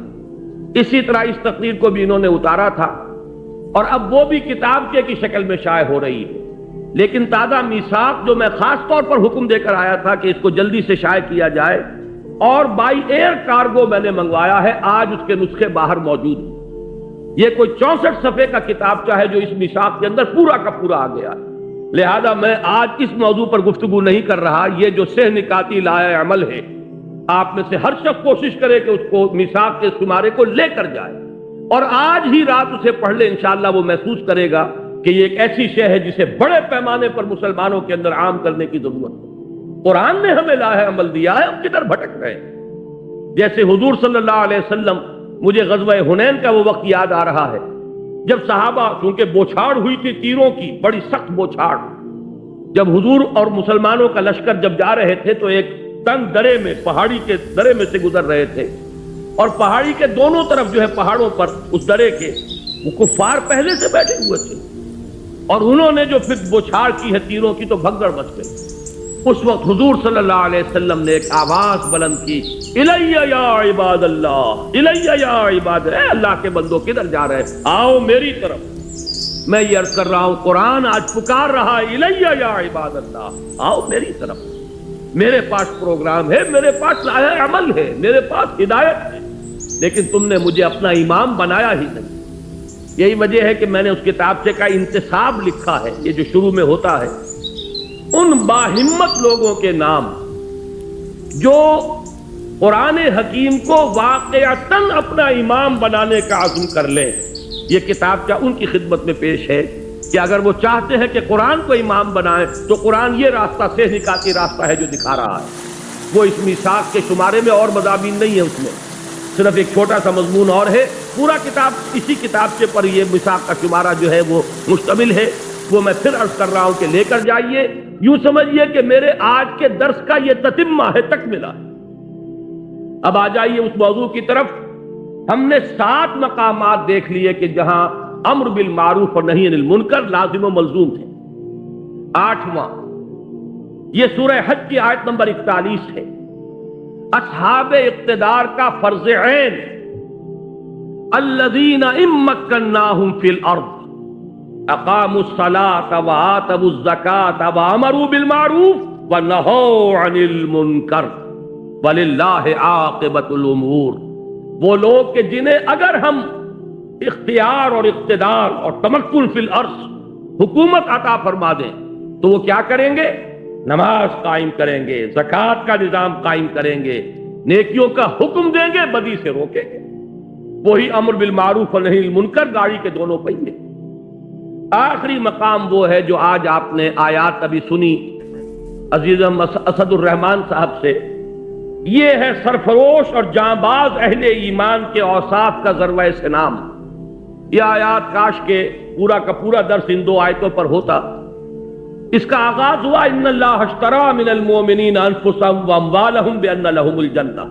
اسی طرح اس تقریر کو بھی انہوں نے اتارا تھا اور اب وہ بھی کتاب کی شکل میں شائع ہو رہی ہے. لیکن تازہ میثاق جو میں خاص طور پر حکم دے کر آیا تھا کہ اس کو جلدی سے شائع کیا جائے، اور بائی ایئر کارگو میں نے منگوایا ہے، آج اس کے نسخے باہر موجود ہیں. یہ کوئی 64 صفحے کا کتابچہ ہے جو اس میثاق کے اندر پورا کا پورا آ گیا. لہذا میں آج اس موضوع پر گفتگو نہیں کر رہا. یہ جو سہ نکاتی لائحہ عمل ہے، آپ میں سے ہر شخص کوشش کرے کہ اس کو میثاق کے شمارے کو لے کر جائے اور آج ہی رات اسے پڑھ لے. انشاءاللہ وہ محسوس کرے گا کہ یہ ایک ایسی شے ہے جسے بڑے پیمانے پر مسلمانوں کے اندر عام کرنے کی ضرورت ہے. قرآن نے ہمیں لائحہ عمل دیا ہے، ہم کدھر بھٹک رہے ہیں. جیسے حضور صلی اللہ علیہ وسلم، مجھے غزوہ حنین کا وہ وقت یاد آ رہا ہے جب صحابہ، چونکہ بوچھاڑ ہوئی تھی تیروں کی، بڑی سخت بوچھاڑ، جب حضور اور مسلمانوں کا لشکر جب جا رہے تھے تو ایک تنگ درے میں، پہاڑی کے درے میں سے گزر رہے تھے، اور پہاڑی کے دونوں طرف جو ہے پہاڑوں پر اس درے کے وہ کفار پہلے سے بیٹھے ہوئے تھے. اور انہوں نے جو پھر بوچھاڑ کی ہے تیروں کی تو بھگدڑ مچ گئی. اس وقت حضور صلی اللہ علیہ وسلم نے ایک آواز بلند کی، الیہ یا عباد اللہ، الیہ یا عباد اللہ، اے اللہ کے بندوں کدھر جا رہے ہیں، آؤ میری طرف. میں یہ عرض کر رہا ہوں قرآن آج پکار رہا ہے، الیہ یا عباد اللہ، آؤ میری طرف. میرے پاس پروگرام ہے، میرے پاس لائحہ عمل ہے، میرے پاس ہدایت ہے، لیکن تم نے مجھے اپنا امام بنایا ہی نہیں. یہی وجہ ہے کہ میں نے اس کتابچے کا انتصاب لکھا ہے، یہ جو شروع میں ہوتا ہے ان باہمت لوگوں کے نام جو قرآن حکیم کو واقعتاً اپنا امام بنانے کا عزم کر لیں. یہ کتابچہ ان کی خدمت میں پیش ہے کہ اگر وہ چاہتے ہیں کہ قرآن کو امام بنائیں تو قرآن یہ راستہ سے نکاتی راستہ ہے جو دکھا رہا ہے. وہ اس میثاق کے شمارے میں اور مضامین نہیں ہے، اس میں صرف ایک چھوٹا سا مضمون اور ہے. پورا کتاب اسی کتابچے پر یہ میثاق کا شمارہ جو ہے وہ مشتمل ہے. وہ میں پھر عرض کر رہا ہوں کہ لے کر جائیے. یوں سمجھیے کہ میرے آج کے درس کا یہ تتمہ ہے، تکملہ ہے. اب آ جائیے اس موضوع کی طرف. ہم نے 7 مقامات دیکھ لیے کہ جہاں امر بالمعروف اور نہی عن المنکر لازم و ملزوم تھے. 8واں یہ سورہ حج کی آیت نمبر 41 ہے. اصحاب اقتدار کا فرض عین، الذین ان مکناہم فی الارض اقاموا الصلاة وآتوا الزکاة وامروا بالمعروف ونہوا عن المنکر وللہ عاقبۃ الامور. وہ لوگ کہ جنہیں اگر ہم اختیار اور اقتدار اور تمکن فی الارض حکومت عطا فرما دیں تو وہ کیا کریں گے؟ نماز قائم کریں گے، زکوٰۃ کا نظام قائم کریں گے، نیکیوں کا حکم دیں گے، بدی سے روکیں گے. وہی امر بالمعروف اور نہی عن المنکر گاڑی کے دونوں پہیے. آخری مقام وہ ہے جو آج آپ نے آیات ابھی سنی عزیزم اسد الرحمان صاحب سے. یہ ہے سرفروش اور جانباز اہل ایمان کے اوصاف کا ذروہ سنام. یہ آیات کاش کے پورا کا پورا درس ان 2 آیتوں پر ہوتا. اس کا آغاز ہوا ان اللہ اشتری من المؤمنین انفسهم واموالهم بان لهم الجنہ.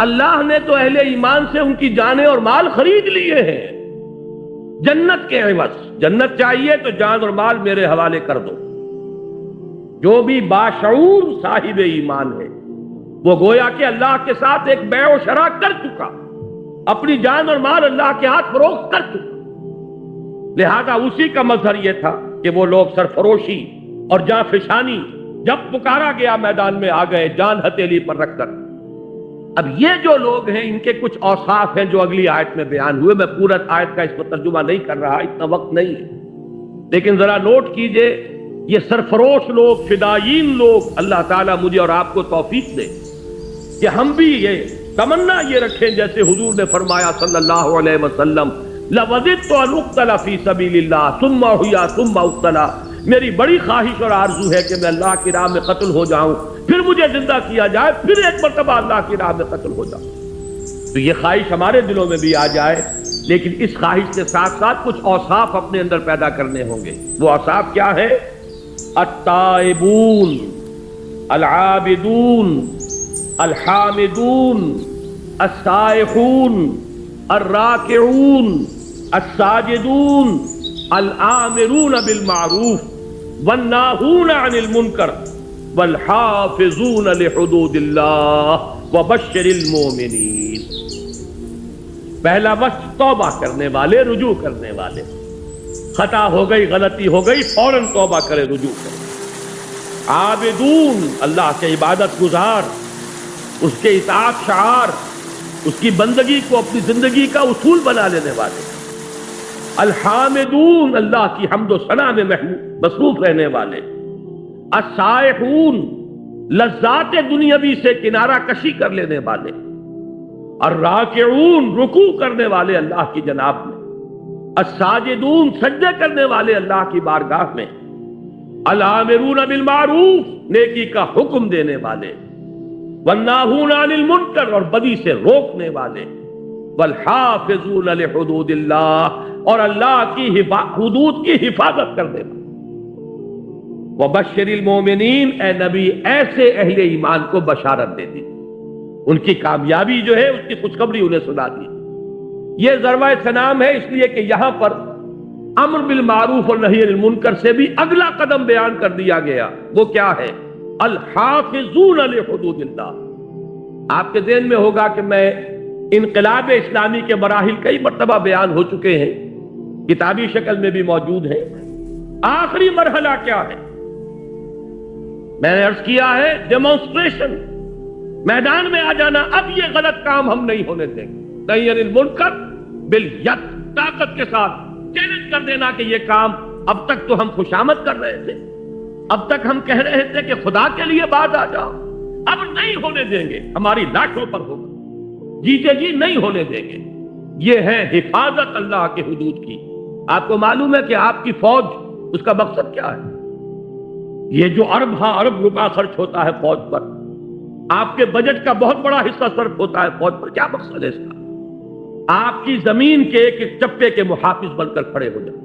اللہ نے تو اہل ایمان سے ان کی جانیں اور مال خرید لیے ہیں جنت کے عوض. جنت چاہیے تو جان اور مال میرے حوالے کر دو. جو بھی باشعور صاحب ایمان ہے وہ گویا کہ اللہ کے ساتھ ایک بیع و شراء کر چکا، اپنی جان اور مال اللہ کے ہاتھ فروخت کر چکا. لہذا اسی کا مظہر یہ تھا کہ وہ لوگ سرفروشی اور جاں فشانی جب پکارا گیا میدان میں آ گئے جان ہتھیلی پر رکھ کر. اب یہ جو لوگ ہیں ان کے کچھ اوصاف ہیں جو اگلی آیت میں بیان ہوئے. میں پورا آیت کا اس پر ترجمہ نہیں کر رہا، اتنا وقت نہیں ہے، لیکن ذرا نوٹ کیجئے یہ سرفروش لوگ، فدائین لوگ، اللہ تعالیٰ مجھے اور آپ کو توفیق دے کہ ہم بھی یہ تمنا یہ رکھیں جیسے حضور نے فرمایا صلی اللہ علیہ وسلم لَوَدِدْتُ أَنْ أُقْتَلَ فِي سَبِيلِ اللَّهِ ثُمَّ أُحْيَا ثُمَّ أُقْتَلَ. میری بڑی خواہش اور آرزو ہے کہ میں اللہ کی راہ میں قتل ہو جاؤں، پھر مجھے زندہ کیا جائے، پھر ایک مرتبہ اللہ کی راہ میں قتل ہو جاؤں. تو یہ خواہش ہمارے دلوں میں بھی آ جائے، لیکن اس خواہش کے ساتھ ساتھ کچھ اوصاف اپنے اندر پیدا کرنے ہوں گے. وہ اوصاف کیا ہے؟ التائبون، العابدون، الحامدون، السائحون، الراکعون، الساجدون، الآمرون بالمعروف والناہون عن المنکر والحافظون لحدود اللہ وبشر المؤمنین. پہلا وصف توبہ کرنے والے، رجوع کرنے والے. خطا ہو گئی، غلطی ہو گئی، فوراً توبہ کرے، رجوع کرے. عابدون، اللہ کے عبادت گزار، اس کے اطاعت شعار، اس کی بندگی کو اپنی زندگی کا اصول بنا لینے والے. الحامدون، اللہ کی حمد و ثنا میں مصروف رہنے والے. السائحون، لذات دنیاوی سے کنارہ کشی کر لینے والے. الراکعون، رکوع کرنے والے اللہ کی جناب میں. الساجدون، سجدے کرنے والے اللہ کی بارگاہ میں. الآمرون بالمعروف، نیکی کا حکم دینے والے. والناہون عن المنکر، اور بدی سے روکنے والے. والحافظون لحدود اللہ، اور اللہ کی حدود کی حفاظت کرنے والے. وبشر المؤمنین، اے نبی ایسے اہل ایمان کو بشارت دے دی، ان کی کامیابی جو ہے اس کی خوشخبری انہیں سنا دی. یہ ذروہ سنام ہے، اس لیے کہ یہاں پر امر بالمعروف اور نہی عن المنکر سے بھی اگلا قدم بیان کر دیا گیا، وہ کیا ہے؟ الحافظون لحدود اللہ۔ آپ کے ذہن میں ہوگا کہ میں انقلاب اسلامی کے مراحل کئی مرتبہ بیان ہو چکے ہیں، کتابی شکل میں بھی موجود ہیں۔ آخری مرحلہ کیا ہے؟ میں نے عرض کیا ہے ڈیمونسٹریشن، میدان میں آ جانا۔ اب یہ غلط کام ہم نہیں ہونے دیں گے۔ نہی عن المنکر بالید، طاقت کے ساتھ چیلنج کر دینا کہ یہ کام، اب تک تو ہم خوشامد کر رہے تھے، اب تک ہم کہہ رہے تھے کہ خدا کے لیے باز آ جاؤ، اب نہیں ہونے دیں گے، ہماری لاٹھوں پر ہوگا، جیتے جی نہیں ہونے دیں گے۔ یہ ہے حفاظت اللہ کے حدود کی۔ آپ کو معلوم ہے کہ آپ کی فوج، اس کا مقصد کیا ہے؟ یہ جو ارب روپیہ خرچ ہوتا ہے فوج پر، آپ کے بجٹ کا بہت بڑا حصہ صرف ہوتا ہے فوج پر، کیا مقصد ہے اس کا؟ آپ کی زمین کے ایک ایک چپے کے محافظ بن کر کھڑے ہو جائیں،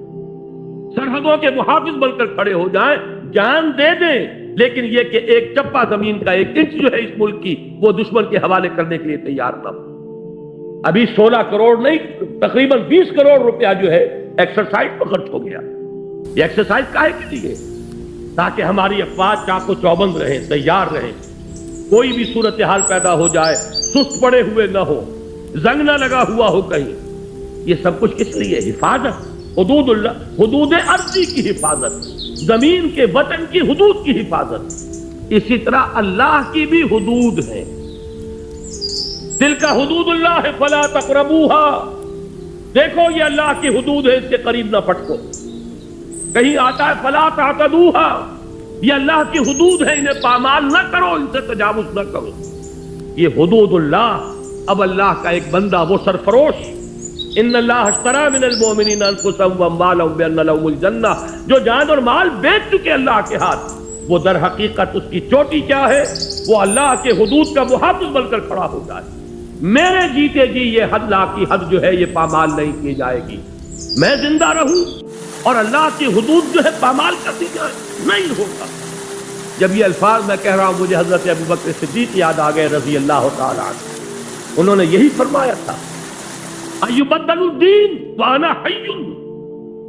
سرحدوں کے محافظ بن کر کھڑے ہو جائیں، جان دے دیں، لیکن یہ کہ ایک چپا زمین کا ایک انچ جو ہے اس ملک کی، وہ دشمن کے حوالے کرنے کے لیے تیار نہ ہو۔ ابھی 16 کروڑ نہیں، تقریباً 20 کروڑ روپیہ جو ہے ایکسرسائز پر خرچ ہو گیا۔ یہ ایکسرسائز کاہے کے لیے؟ تاکہ ہماری افواج چاق و چوبند رہیں، تیار رہیں، کوئی بھی صورتحال پیدا ہو جائے سست پڑے ہوئے نہ ہو، زنگ نہ لگا ہوا ہو کہیں۔ یہ سب کچھ کس لیے؟ حفاظت، حدود اللہ، حدود ارضی کی حفاظت، زمین کے وطن کی حدود کی حفاظت۔ اسی طرح اللہ کی بھی حدود ہیں۔ تلک حدود اللہ فلا تقربوها، دیکھو یہ اللہ کی حدود ہے، اس کے قریب نہ پھٹکو۔ کہیں آتا ہے فلا تعتدوها، یہ اللہ کی حدود ہے، انہیں پامال نہ کرو، ان سے تجاوز نہ کرو۔ یہ حدود اللہ۔ اب اللہ کا ایک بندہ، وہ سرفروش، ان اللہ اشتری من المؤمنین انفسهم واموالهم بان لهم الجنہ، جو جان اور مال بیچ چکے اللہ کے ہاتھ، وہ در حقیقت اس کی چوٹی کیا ہے؟ وہ اللہ کے حدود کا محافظ بن کر کھڑا ہو جائے۔ میرے جیتے جی یہ حد لا کی حد جو ہے یہ پامال نہیں کی جائے گی، میں زندہ رہوں اور اللہ کی حدود جو ہے پامال کر دی جائے، نہیں ہوگا۔ جب یہ الفاظ میں کہہ رہا ہوں، مجھے حضرت ابوبکر صدیق یاد آ گئے رضی اللہ تعالی عنہ۔ انہوں نے یہی فرمایا تھا، ایبدل الدین وانا حی،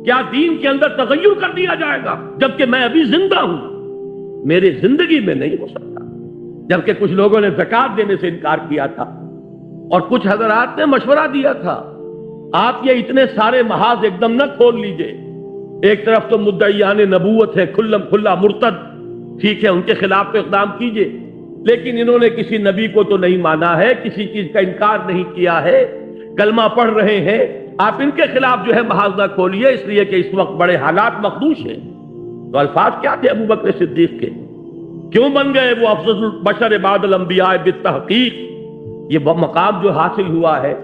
کیا دین کے اندر تغیر کر دیا جائے گا جبکہ میں ابھی زندہ ہوں؟ میری زندگی میں نہیں ہو سکتا۔ جبکہ کچھ لوگوں نے زکوٰۃ دینے سے انکار کیا تھا، اور کچھ حضرات نے مشورہ دیا تھا، آپ یہ اتنے سارے محاذ ایک دم نہ کھول لیجئے۔ ایک طرف تو مدعیان نبوت ہے، کھلم کھلا مرتد، ٹھیک ہے، ان کے خلاف تو اقدام کیجئے، لیکن انہوں نے کسی نبی کو تو نہیں مانا ہے، کسی چیز کا انکار نہیں کیا ہے، کلمہ پڑھ رہے ہیں، آپ ان کے خلاف جو ہے محاذ نہ کھولیے، اس لیے کہ اس وقت بڑے حالات مخدوش ہیں۔ تو الفاظ کیا تھے ابوبکر صدیق کے؟ کیوں بن گئے وہ افضل البشر بعد الانبیاء بالتحقیق؟ یہ مقام جو حاصل ہوا ہے،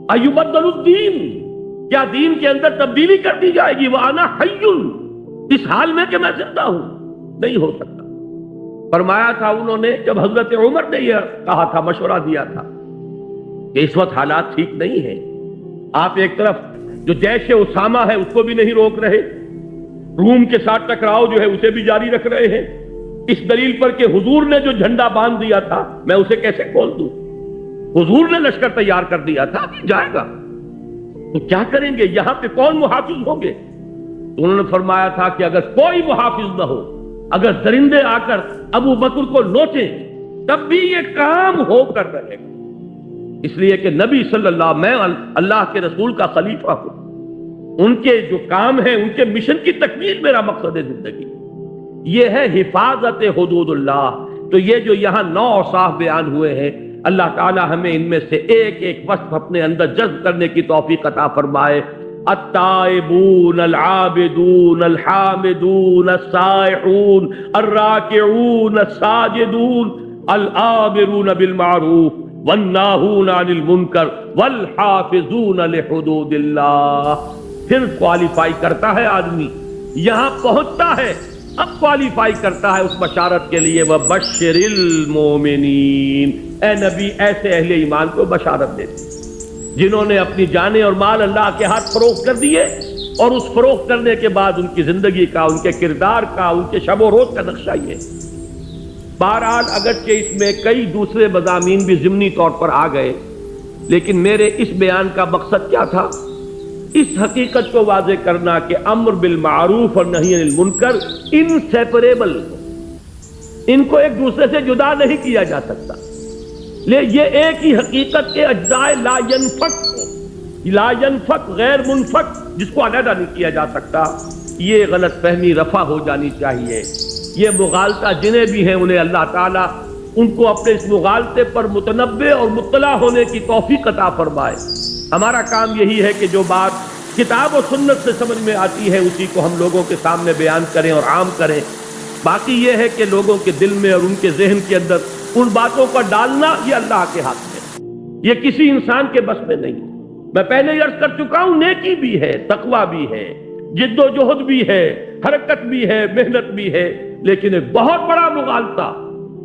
ایبدل الدین، کیا دین کے اندر تبدیلی کر دی جائے گی؟ وانا حی، اس حال میں کہ میں زندہ ہوں، نہیں ہو سکتا۔ فرمایا تھا انہوں نے، جب حضرت عمر نے یہ کہا تھا، مشورہ دیا تھا کہ اس وقت حالات ٹھیک نہیں ہیں، آپ ایک طرف جو جیش اسامہ ہے اس کو بھی نہیں روک رہے، روم کے ساتھ ٹکراؤ جو ہے اسے بھی جاری رکھ رہے ہیں، اس دلیل پر کہ حضور نے جو جھنڈا باندھ دیا تھا میں اسے کیسے کھول دوں؟ حضور نے لشکر تیار کر دیا تھا، جائے گا تو کیا کریں گے؟ یہاں پہ کون محافظ ہوں گے؟ تو انہوں نے فرمایا تھا کہ اگر کوئی محافظ نہ ہو، اگر درندے آ کر ابو بکر کو نوچیں، تب بھی یہ کام ہو کر رہے گا، اس لیے کہ نبی صلی اللہ، میں اللہ کے رسول کا خلیفہ ہوں، ان کے جو کام ہیں، ان کے مشن کی تکمیل میرا مقصد ہے زندگی، یہ ہے حفاظت حدود اللہ۔ تو یہ جو یہاں 9 اوصاف بیان ہوئے ہیں، اللہ تعالی ہمیں ان میں سے ایک ایک وصف اپنے اندر جذب کرنے کی توفیق عطا فرمائے۔ التائبون العابدون الحامدون السائحون الراکعون الساجدون الآمرون بالمعروف والناہون عن المنکر والحافظون لحدود اللہ۔ پھر کوالیفائی کرتا ہے آدمی، یہاں پہنچتا ہے، اب کوالیفائی کرتا ہے اس بشارت کے لیے، وَبَشِّرِ الْمُؤْمِنِينَ، اے نبی ایسے اہل ایمان کو بشارت دیتے جنہوں نے اپنی جانیں اور مال اللہ کے ہاتھ فروخت کر دیے، اور اس فروخت کرنے کے بعد ان کی زندگی کا، ان کے کردار کا، ان کے شب و روز کا نقشہ یہ ہے۔ بہرحال اگرچہ اس میں کئی دوسرے مضامین بھی ضمنی طور پر آ گئے، لیکن میرے اس بیان کا مقصد کیا تھا اس حقیقت کو واضح کرنا کہ امر بالمعروف اور نہی عن المنکر انسیپریبل، ان کو ایک دوسرے سے جدا نہیں کیا جا سکتا، یہ ایک ہی حقیقت کے اجزاء لا ینفک غیر منفک، جس کو علیحدہ نہیں کیا جا سکتا۔ یہ غلط فہمی رفع ہو جانی چاہیے۔ یہ مغالطہ جنہیں بھی ہیں انہیں اللہ تعالیٰ ان کو اپنے اس مغالطے پر متنبہ اور مطلع ہونے کی توفیق عطا فرمائے۔ ہمارا کام یہی ہے کہ جو بات کتاب و سنت سے سمجھ میں آتی ہے اسی کو ہم لوگوں کے سامنے بیان کریں اور عام کریں۔ باقی یہ ہے کہ لوگوں کے دل میں اور ان کے ذہن کے اندر ان باتوں کا ڈالنا یہ اللہ کے ہاتھ میں ہے، یہ کسی انسان کے بس میں نہیں۔ میں پہلے ہی عرض کر چکا ہوں، نیکی بھی ہے، تقویٰ بھی ہے، جد و جہد بھی ہے، حرکت بھی ہے، محنت بھی ہے، لیکن ایک بہت بڑا مغالطہ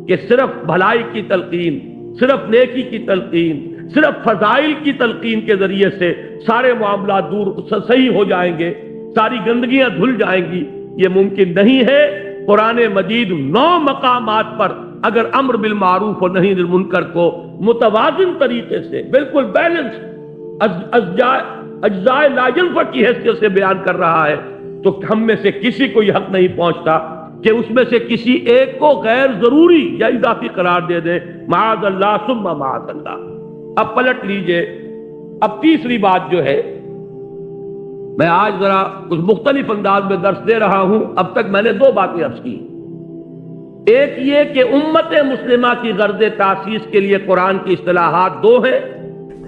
کہ صرف بھلائی کی تلقین، صرف نیکی کی تلقین، صرف فضائل کی تلقین کے ذریعے سے سارے معاملات دور صحیح ہو جائیں گے، ساری گندگیاں دھل جائیں گی، یہ ممکن نہیں ہے۔ قرآن مجید 9 مقامات پر اگر امر بالمعروف اور نہی عن المنکر کو متوازن طریقے سے بالکل بیلنس اجزاء لا ینفک کی حیثیت سے بیان کر رہا ہے تو ہم میں سے کسی کو یہ حق نہیں پہنچتا کہ اس میں سے کسی ایک کو غیر ضروری یا اضافی قرار دے دیں۔ معاذ اللہ ثم معاذ اللہ۔ اب پلٹ لیجئے، اب تیسری بات جو ہے، میں آج ذرا کچھ مختلف انداز میں درس دے رہا ہوں۔ اب تک میں نے 2 باتیں عرض کی، ایک یہ کہ امت مسلمہ کی غرض تاسیس کے لیے قرآن کی اصطلاحات 2 ہیں،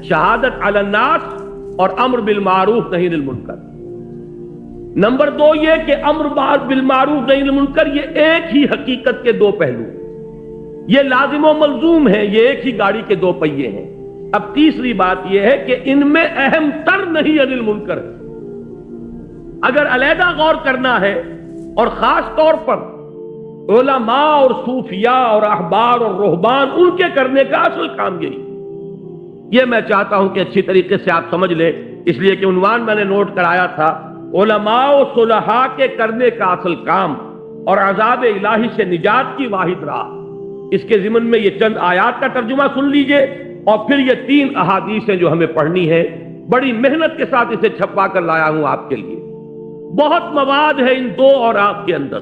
شہادت علی الناس اور امر بالمعروف نہی عن المنکر۔ نمبر 2 یہ کہ امر بالمعروف نہی عن المنکر یہ ایک ہی حقیقت کے 2 پہلو، یہ لازم و ملزوم ہے، یہ ایک ہی گاڑی کے 2 پہیے ہیں۔ اب تیسری بات یہ ہے کہ ان میں اہم تر نہی عن المنکر ہے۔ اگر علیحدہ غور کرنا ہے اور خاص طور پر علماء اور صوفیاء اور احبار اور رہبان ان کے کرنے کا اصل کام یہی، یہ میں چاہتا ہوں کہ اچھی طریقے سے آپ سمجھ لیں، اس لیے کہ عنوان میں نے نوٹ کرایا تھا علماء و صلحاء کے کرنے کا اصل کام اور عذاب الہی سے نجات کی واحد راہ۔ اس کے ضمن میں یہ چند آیات کا ترجمہ سن لیجئے اور پھر یہ 3 احادیث ہیں جو ہمیں پڑھنی ہے۔ بڑی محنت کے ساتھ اسے چھپا کر لایا ہوں آپ کے لیے، بہت مواد ہے ان 2 اور آپ کے اندر،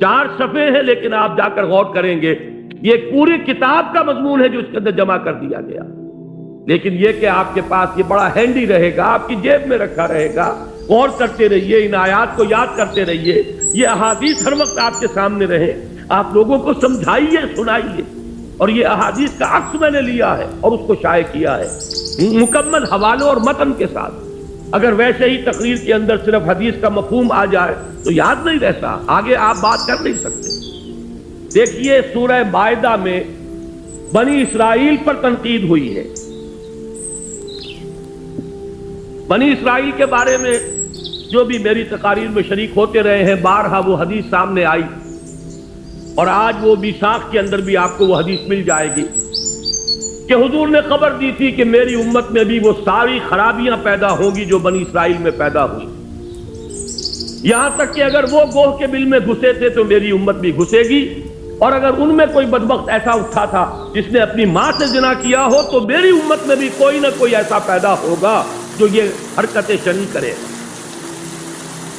4 صفحے ہیں، لیکن آپ جا کر غور کریں گے یہ ایک پوری کتاب کا مضمون ہے جو اس کے اندر جمع کر دیا گیا، لیکن یہ کہ آپ کے پاس یہ بڑا ہینڈی رہے گا، آپ کی جیب میں رکھا رہے گا، غور کرتے رہیے، ان آیات کو یاد کرتے رہیے، یہ احادیث ہر وقت آپ کے سامنے رہے، آپ لوگوں کو سمجھائیے، سنائیے۔ اور یہ احادیث کا عکس میں نے لیا ہے اور اس کو شائع کیا ہے مکمل حوالوں اور متن کے ساتھ۔ اگر ویسے ہی تقریر کے اندر صرف حدیث کا مفہوم آ جائے تو یاد نہیں رہتا، آگے آپ بات کر نہیں سکتے۔ دیکھیے سورہ مائدہ میں بنی اسرائیل پر تنقید ہوئی ہے۔ بنی اسرائیل کے بارے میں جو بھی میری تقاریر میں شریک ہوتے رہے ہیں، بارہا وہ حدیث سامنے آئی، اور آج وہ میثاق کے اندر بھی آپ کو وہ حدیث مل جائے گی کہ حضور نے خبر دی تھی کہ میری امت میں بھی وہ ساری خرابیاں پیدا ہوں گی جو بنی اسرائیل میں پیدا ہوئی، یہاں تک کہ اگر وہ گوہ کے بل میں گھسے تھے تو میری امت بھی گھسے گی، اور اگر ان میں کوئی بدبخت ایسا اٹھا تھا جس نے اپنی ماں سے زنا کیا ہو تو میری امت میں بھی کوئی نہ کوئی ایسا پیدا ہوگا جو یہ حرکتیں شنی کرے۔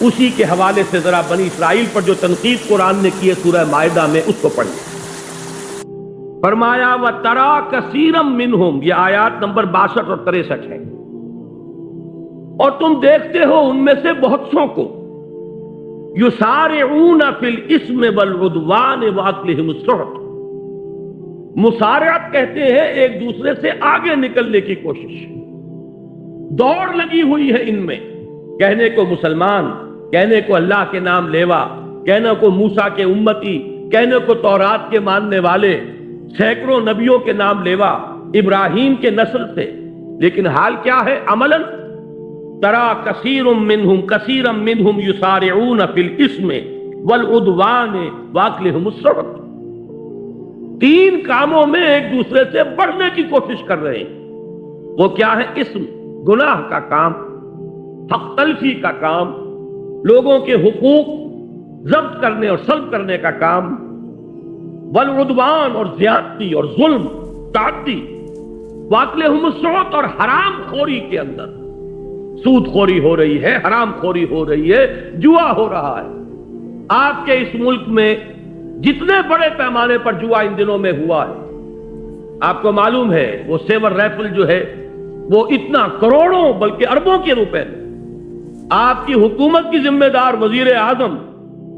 اسی کے حوالے سے ذرا بنی اسرائیل پر جو تنقید قرآن نے کی ہے سورہ مائدہ میں، اس کو پڑھیں۔ فرمایا وَتَرَىٰ كَثِيرًا مِّنْهُمْ، یہ آیات نمبر 62 اور 63 ہے، اور تم دیکھتے ہو ان میں سے بہت سوں کو يُسَارِعُونَ فِي الْإِثْمِ وَالْعُدْوَانِ وَأَكْلِهِمُ السُّحْتَ، مسارعت کہتے ہیں ایک دوسرے سے آگے نکلنے کی کوشش، دوڑ لگی ہوئی ہے ان میں، کہنے کو مسلمان، کہنے کو اللہ کے نام لیوا، کہنے کو موسیٰ کے امتی، کہنے کو تورات کے ماننے والے، سینکڑوں نبیوں کے نام لیوا، ابراہیم کے نسل سے، لیکن حال کیا ہے عملاً؟ ترا کثیر منہم یسارعون فی الاسم والعدوان واکلہم السحت، 3 کاموں میں ایک دوسرے سے بڑھنے کی کوشش کر رہے ہیں۔ وہ کیا ہے؟ اسم، گناہ کا کام، حق تلفی کا کام، لوگوں کے حقوق ضبط کرنے اور سلب کرنے کا کام، والعدوان اور زیادتی اور ظلم، تعدی، واکلہم السحت اور حرام خوری کے اندر سود خوری ہو رہی ہے، حرام خوری ہو رہی ہے، جوا ہو رہا ہے۔ آپ کے اس ملک میں جتنے بڑے پیمانے پر جوا ان دنوں میں ہوا ہے، آپ کو معلوم ہے وہ سیور ریفل جو ہے وہ اتنا کروڑوں بلکہ اربوں کے روپے میں، آپ کی حکومت کی ذمہ دار وزیر اعظم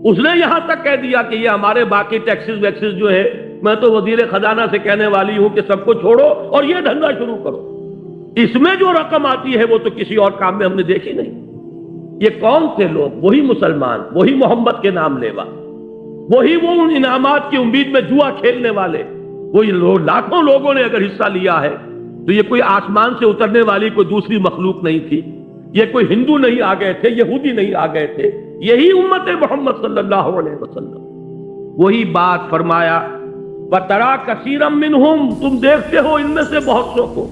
اس نے یہاں تک کہہ دیا کہ یہ ہمارے باقی ٹیکسز ویکسز جو ہے، میں تو وزیر خزانہ سے کہنے والی ہوں کہ سب کو چھوڑو اور یہ دھندا شروع کرو۔ اس میں جو رقم آتی ہے وہ تو کسی اور کام میں ہم نے دیکھی نہیں۔ یہ کون سے لوگ؟ وہی مسلمان، وہی محمد کے نام لیوا، وہی وہ ان انعامات کی امید میں جوا کھیلنے والے، وہی لاکھوں لوگوں نے اگر حصہ لیا ہے تو یہ کوئی آسمان سے اترنے والی کوئی دوسری مخلوق نہیں تھی، یہ کوئی ہندو نہیں آ گئے تھے، یہودی نہیں آ گئے تھے، یہی امت محمد صلی اللہ علیہ وسلم۔ وہی بات فرمایا وَتَرَا كَثِيرًا مِّنْهُمْ، تم دیکھتے ہو ان میں سے بہت سو کو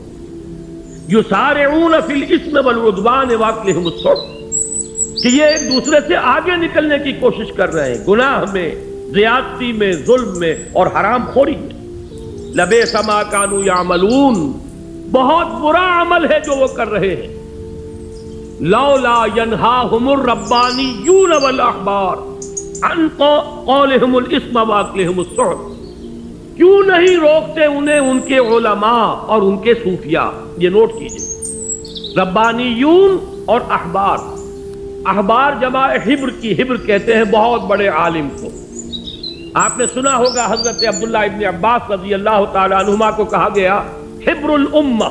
يُسَارِعُونَ فِي الْإِثْمِ وَالْعُدْوَانِ وَأَكْلِهِمُ السُّحْتَ، کہ یہ ایک دوسرے سے آگے نکلنے کی کوشش کر رہے ہیں، گناہ میں، زیادتی میں، ظلم میں اور حرام خوری میں۔ لَبِئْسَ مَا كَانُوا يَعْمَلُونَ، بہت برا عمل ہے جو وہ کر رہے ہیں۔ لولا ينهاهم الربانيون والاحبار عن قولهم الاثم واكلهم السحت، کیوں نہیں روکتے انہیں ان کے علماء اور ان کے صوفیاء؟ یہ نوٹ کیجئے، ربانیون اور احبار، احبار جمع حبر کی، حبر کہتے ہیں بہت بڑے عالم کو۔ آپ نے سنا ہوگا حضرت عبداللہ ابن عباس رضی اللہ تعالی عنہما کو کہا گیا حبر الامہ،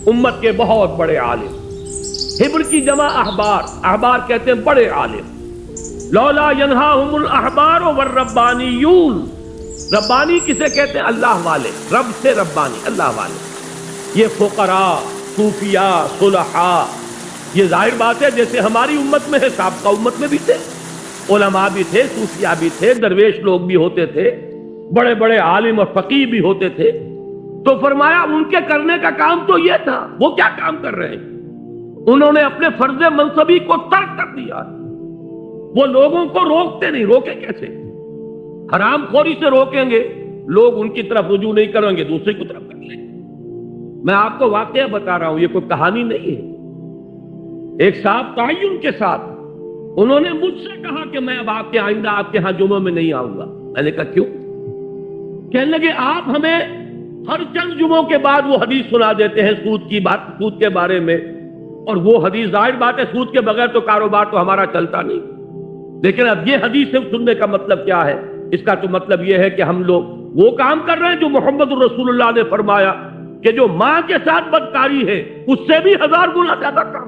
امت کے بہت بڑے عالم۔ حبر کی جمع احبار، احبار کہتے ہیں بڑے عالم۔ لولا ینہاہم الاحبار والربانیون، ربانی کسے کہتے ہیں؟ اللہ والے، رب سے ربانی، اللہ والے۔ یہ فقراء، صوفیاء، صلحاء، یہ ظاہر بات ہے جیسے ہماری امت میں ہے، سابقہ امت میں بھی تھے، علماء بھی تھے، صوفیاء بھی تھے، درویش لوگ بھی ہوتے تھے، بڑے بڑے عالم اور فقیہ بھی ہوتے تھے۔ تو فرمایا ان کے کرنے کا کام تو یہ تھا، وہ کیا کام کر رہے ہیں؟ انہوں نے اپنے فرض منصبی کو ترک کر دیا۔ وہ لوگوں کو روکتے نہیں، روکیں کیسے؟ حرام خوری سے روکیں گے، لوگ ان کی طرف رجوع نہیں کریں گے، دوسری کی طرف کر لیں گے۔ میں آپ کو واقعہ بتا رہا ہوں، یہ کوئی کہانی نہیں ہے۔ ایک صاحب تعین کے ساتھ انہوں نے مجھ سے کہا کہ میں اب آپ کے آئندہ آپ کے ہاں جمعہ میں نہیں آؤں گا۔ میں نے کہا کیوں؟ کہنے لگے آپ ہمیں ہر چند جمعوں کے بعد وہ حدیث سنا دیتے ہیں سود کی بات، سود کے بارے میں، اور وہ حدیث ظاہر بات ہے سود کے بغیر تو کاروبار تو ہمارا چلتا نہیں، لیکن اب یہ حدیث صرف سننے کا مطلب کیا ہے؟ اس کا تو مطلب یہ ہے کہ ہم لوگ وہ کام کر رہے ہیں جو محمد الرسول اللہ نے فرمایا کہ جو ماں کے ساتھ بدکاری ہے اس سے بھی 1000 گنا زیادہ کام۔